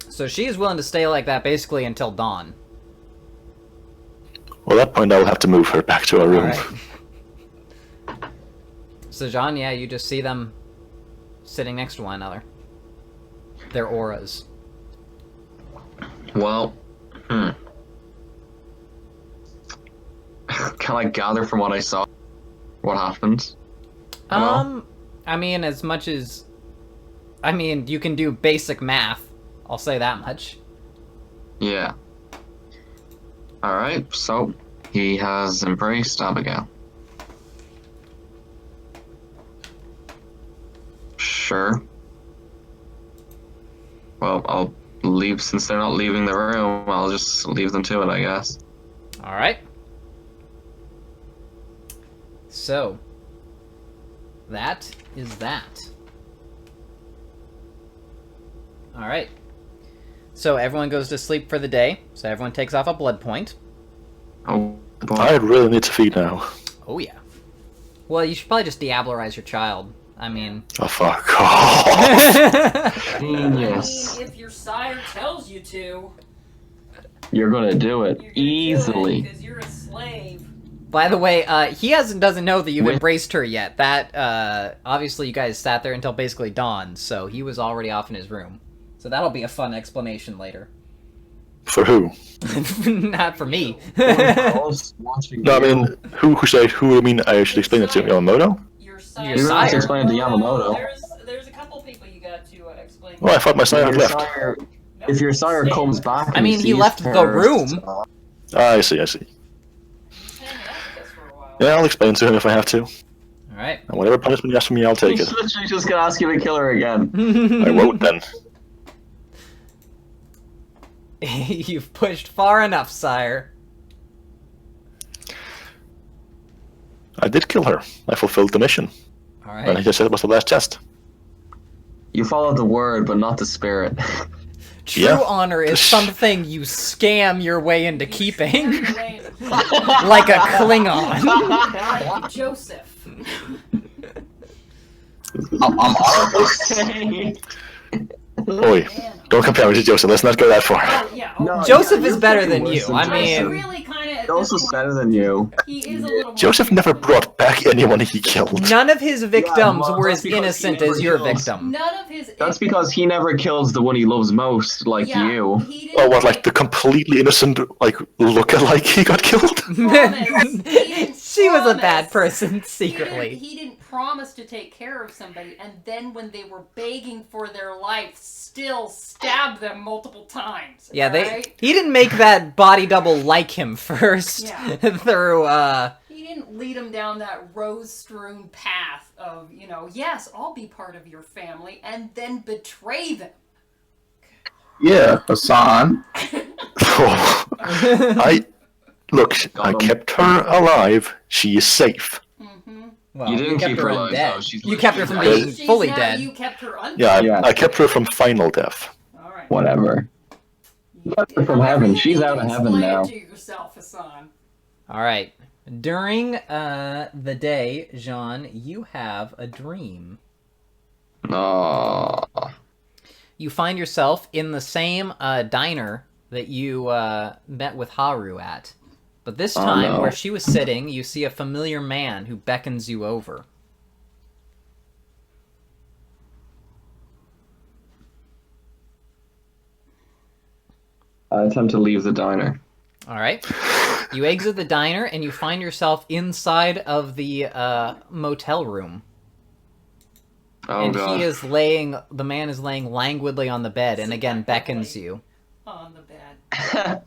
So she is willing to stay like that basically until dawn. Well, at that point, I'll have to move her back to her room. Alright. So John, yeah, you just see them sitting next to one another. Their auras. Well, can I gather from what I saw what happened? Hello? I mean, as much as... I mean, you can do basic math. I'll say that much. Yeah. Alright, so he has embraced Abigail. Sure. Well, I'll leave, since they're not leaving the room, I'll just leave them to it, I guess. Alright. So, that is that. Alright. So everyone goes to sleep for the day, so everyone takes off a blood point. Oh, boy. I really need to feed now. Oh yeah. Well, you should probably just diablerize your child. I mean... Oh, fuck off. Genius. I mean, if your sire tells you to, You're gonna do it you're gonna easily. because you're a slave. By the way, he doesn't know that you've With- embraced her yet. That, obviously you guys sat there until basically dawn, so he was already off in his room. So that'll be a fun explanation later. For who? Not for me. No, I mean, who I mean, I should explain it to Yamamoto? Your Your sire. You don't have to explain it to Yamamoto. There's a couple people you got to explain. Well, I thought my sire had left. Nope. If your sire comes back, I and mean, he sees left the her- room. I see. He's hanging out with us for a while. Yeah, I'll explain to him if I have to. Alright. And whatever punishment he asks from me, I'll take He's it. literally just gonna ask you to kill her again. I won't then. You've pushed far enough, sire. I did kill her. I fulfilled the mission. And I Alright. just said it was the last chest. You followed the word, but not the spirit. True Yeah. honor is something you scam your way into keeping. Wayne, Like a Klingon. like Joseph. Okay. Oi, Man. don't compare me to Joseph. Let's not go that far. Oh, yeah. Oh, No, Joseph yeah, is you're better fucking than you. worse than I Joseph mean- really kind of. Joseph's better than you. He is a little. More Joseph never brought back anyone he killed. None of his victims well, were that's as because innocent he as never your kills. victim. None of his. That's because he never kills the one he loves most, like Yeah, you. He didn't Oh, what, like the completely innocent, like, look-alike he got killed? She was a bad promise. person secretly. He didn't promise to take care of somebody, and then when they were begging for their life, still stab them multiple times. Yeah, alright? he didn't make that body double like him first Yeah. through He didn't lead them down that rose-strewn path of, yes, I'll be part of your family, and then betray them. Yeah, Hassan. I kept her alive. She is safe. Mm-hmm. well, You didn't kept keep her alive, undead. though. She's You kept her from literally being She's fully not- dead. You kept her undead. Yeah, Yeah. I kept her from final death. All right. Whatever. You Left her did- from however heaven. you She's need out to of heaven explain now. it to yourself, Hassan. All right. During the day, Jean, you have a dream. Oh. You find yourself in the same diner that you met with Haru at. But this time, no. where she was sitting, you see a familiar man who beckons you over. I attempt to leave the diner. All right. You exit the diner and you find yourself inside of the motel room. Oh, And God. the man is laying languidly on the bed and again beckons you. On the bed.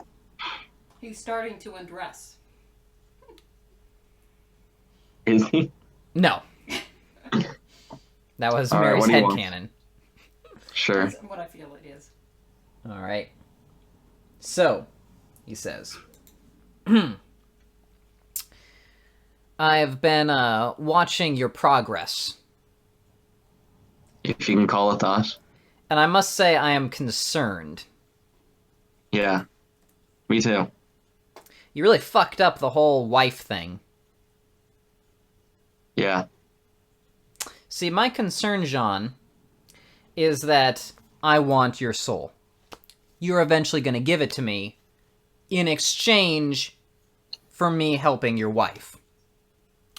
He's starting to undress. Is he? No. That was All right, Mary's what do you want? headcanon. Sure. That's what I feel it is. All right. So, he says, I've been watching your progress, If you can call it that. and I must say I am concerned. Yeah. Me too. You really fucked up the whole wife thing. Yeah. See, my concern, Jean, is that I want your soul. You're eventually going to give it to me in exchange for me helping your wife.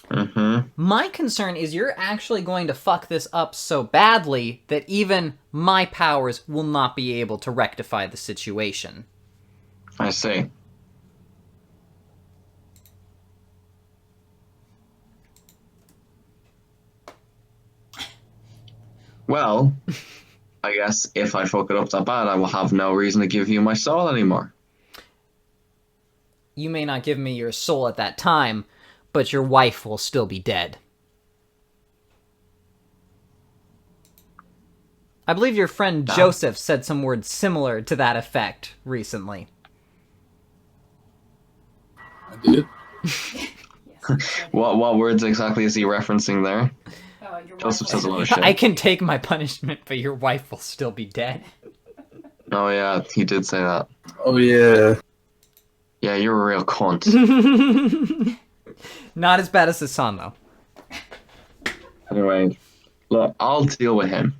Mm-hmm. My concern is you're actually going to fuck this up so badly that even my powers will not be able to rectify the situation. I see. Well, I guess if I fuck it up that bad, I will have no reason to give you my soul anymore. You may not give me your soul at that time, but your wife will still be dead. I believe your friend Joseph said some words similar to that effect recently. I did. What words exactly is he referencing there? Your Joseph wife says a lot of was- shit. I can take my punishment, but your wife will still be dead. Oh yeah, he did say that. Oh yeah. Yeah, you're a real cunt. Not as bad as his son, though. Anyway, look, I'll deal with him.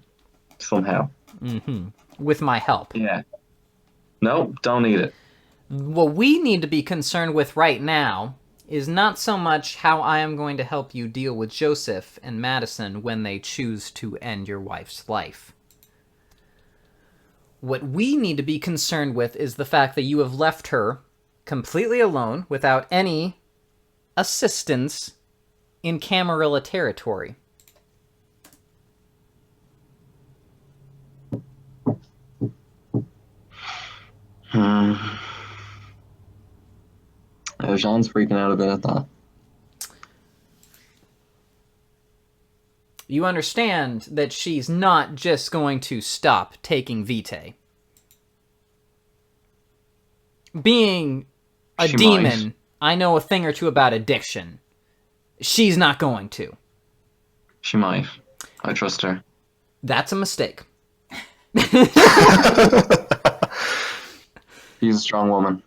Somehow. With my help. Yeah. No, don't need it. What we need to be concerned with right now is not so much how I am going to help you deal with Joseph and Madison when they choose to end your wife's life. What we need to be concerned with is the fact that you have left her completely alone without any assistance in Camarilla territory. Jean's freaking out a bit at that. You understand that she's not just going to stop taking Vitae. Being a She demon, might. I know a thing or two about addiction. She's not going to. She might. I trust her. That's a mistake. She's a strong woman.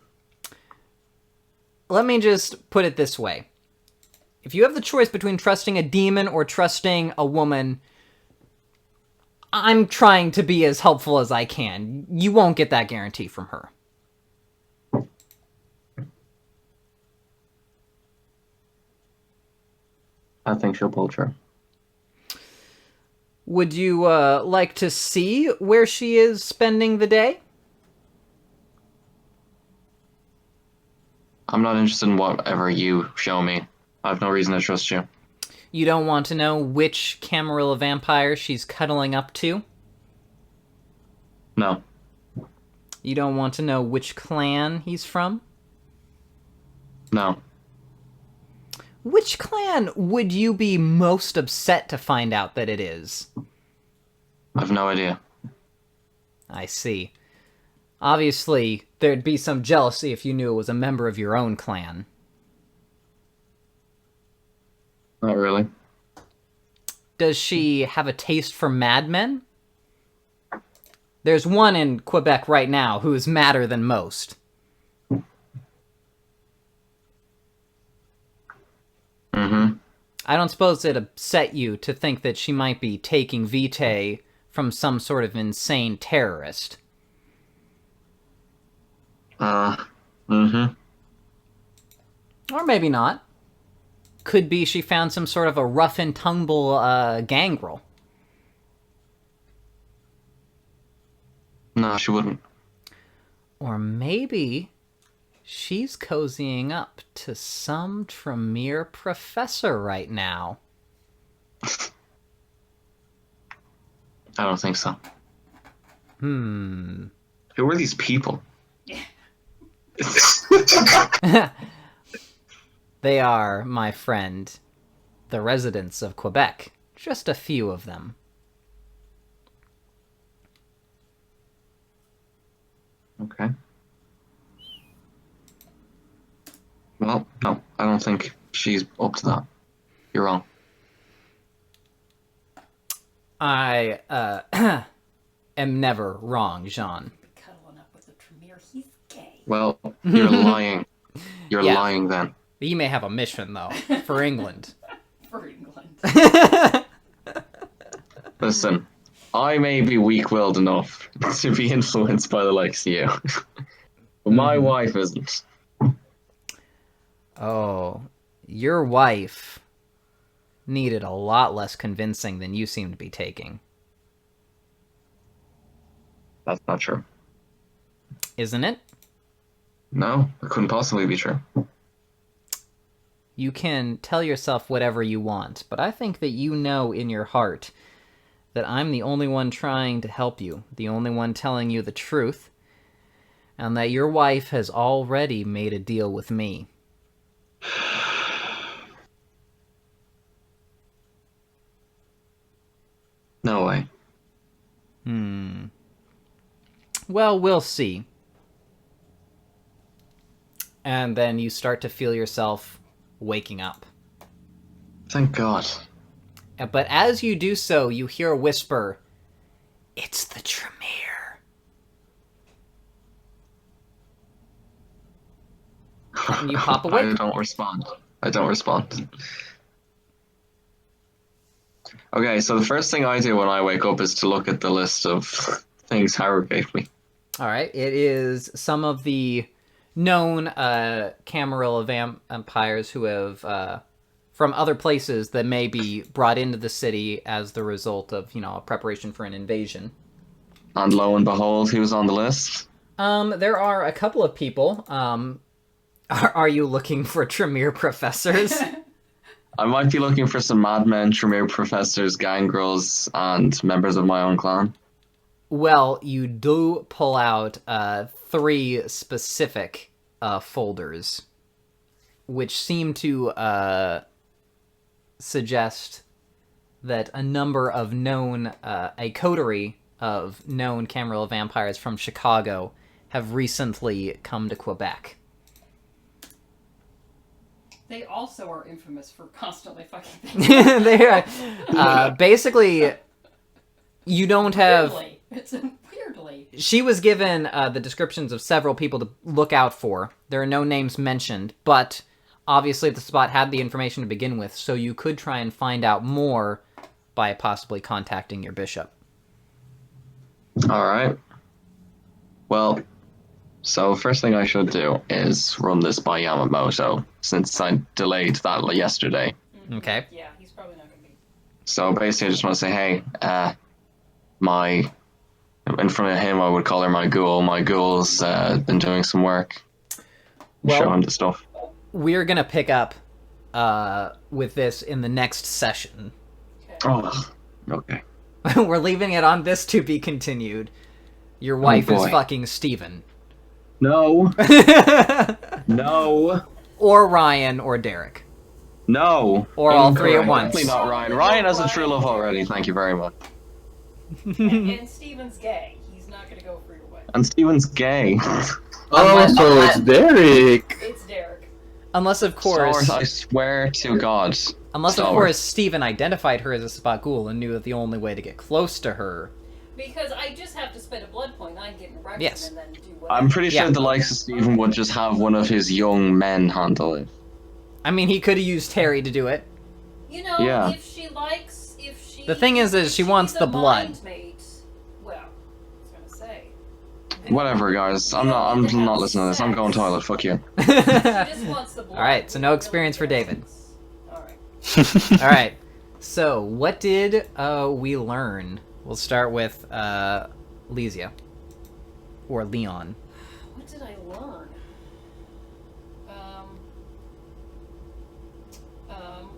Let me just put it this way. If you have the choice between trusting a demon or trusting a woman, I'm trying to be as helpful as I can. You won't get that guarantee from her. I think she'll pull through. Would you like to see where she is spending the day? I'm not interested in whatever you show me. I have no reason to trust you. You don't want to know which Camarilla vampire she's cuddling up to? No. You don't want to know which clan he's from? No. Which clan would you be most upset to find out that it is? I have no idea. I see. Obviously, there'd be some jealousy if you knew it was a member of your own clan. Not really. Does she have a taste for madmen? There's one in Quebec right now who is madder than most. Mm-hmm. I don't suppose it upset you to think that she might be taking Vitae from some sort of insane terrorist. Mm-hmm. Or maybe not. Could be she found some sort of a rough and tumble gangrel. No, she wouldn't. Or maybe she's cozying up to some Tremere professor right now. I don't think so. Hmm. Who are these people? They are, my friend, the residents of Quebec. Just a few of them. Okay. Well, no, I don't think she's up to that. You're wrong. I, am never wrong, Jean. Cuddling up with the Tremere, he's gay. Well, you're lying. You're Yeah. lying then. You may have a mission, though, for England. For England. Listen, I may be weak-willed enough to be influenced by the likes of you. But my wife isn't. Oh, your wife needed a lot less convincing than you seem to be taking. That's not true. Isn't it? No, it couldn't possibly be true. You can tell yourself whatever you want, but I think that you know in your heart that I'm the only one trying to help you, the only one telling you the truth, and that your wife has already made a deal with me. No way. Well, we'll see. And then you start to feel yourself waking up. Thank God. But as you do so, you hear a whisper, "It's the Tremere." And you pop awake. I don't respond. Okay, so the first thing I do when I wake up is to look at the list of things Howard gave me. Alright, it is some of the known Camarilla vampires who have, from other places that may be brought into the city as the result of, a preparation for an invasion. And lo and behold, he was on the list. There are a couple of people. Are you looking for Tremere professors? I might be looking for some madmen, Tremere professors, gangrels, and members of my own clan. Well, you do pull out 3 specific folders, which seem to suggest that a number of known, a coterie of known Camarilla vampires from Chicago have recently come to Quebec. They also are infamous for constantly fucking things. They are, basically, you don't have... Weirdly. It's weirdly. She was given the descriptions of several people to look out for. There are no names mentioned, but obviously the spot had the information to begin with, so you could try and find out more by possibly contacting your bishop. Alright. Well, so first thing I should do is run this by Yamamoto, since I delayed that yesterday. Okay. Yeah, he's probably not going to be. So basically I just want to say, hey, in front of him I would call her my ghoul. My ghoul's been doing some work. Well, Show him the stuff. We're gonna pick up with this in the next session. Oh, okay. We're leaving it on this to be continued. Your wife is boy. fucking Steven. No. No. Or Ryan or Derek. No. Or all 3 at Incorrect. once. Definitely not Ryan. Ryan has a true love already. Thank you very much. And Steven's gay. He's not going to go for your wife. And Steven's gay. Unless- so it's Derek. It's Derek. Unless, of course... Sword, I swear to God. Unless, of Star course, Wars. Steven identified her as a Spagul and knew that the only way to get close to her... Because I just have to spend a blood point on getting erection Yes. and then do whatever. I'm pretty sure Yeah. the likes of Steven would just have one of his young men handle it. I mean, he could have used Terry to do it. You know, Yeah. if she likes, if she... The thing is if she wants needs the a blood. mind mate, well, I was gonna say... Whatever, guys. I'm not listening to this. I'm going toilet. Fuck you. She just wants the blood. Alright, so We no don't experience for really David. Alright. Alright, so what did we learn? We'll start with Lesia. Or Leon. What did I learn?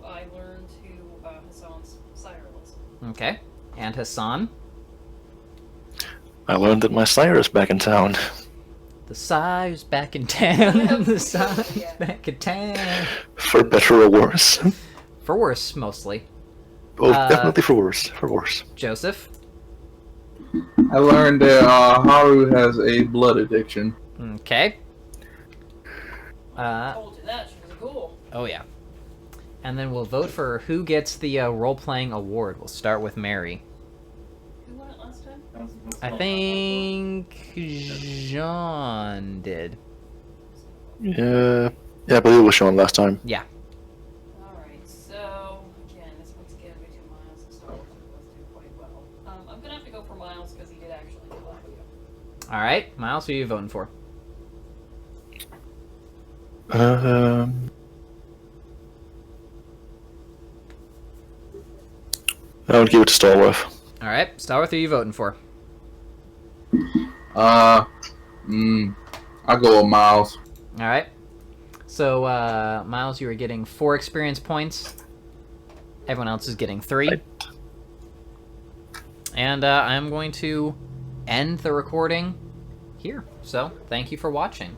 I learned who Hassan's sire was. Okay. And Hassan. I learned that my sire is back in town. The sire's back in town. Yeah. The sire's Yeah. back in town. For better or worse. For worse, mostly. Oh, definitely for worse. For worse. Joseph. I learned that Haru has a blood addiction. Okay. Told you that, she was a ghoul. Oh yeah. And then we'll vote for who gets the role-playing award. We'll start with Mary. Who won it last time? I think Jean did. Yeah, I believe it was shown last time. Yeah. Alright, so, again, this one's again between Miles and Star Wars, we both do quite well. I'm gonna have to go for Miles, because he did actually kill Aquio. Alright, Miles, who are you voting for? I would give it to Stallworth. Alright, Starworth, who are you voting for? I go with Miles. Alright. So, Miles, you are getting 4 experience points. Everyone else is getting 3. Right. And I'm going to end the recording here. So, thank you for watching.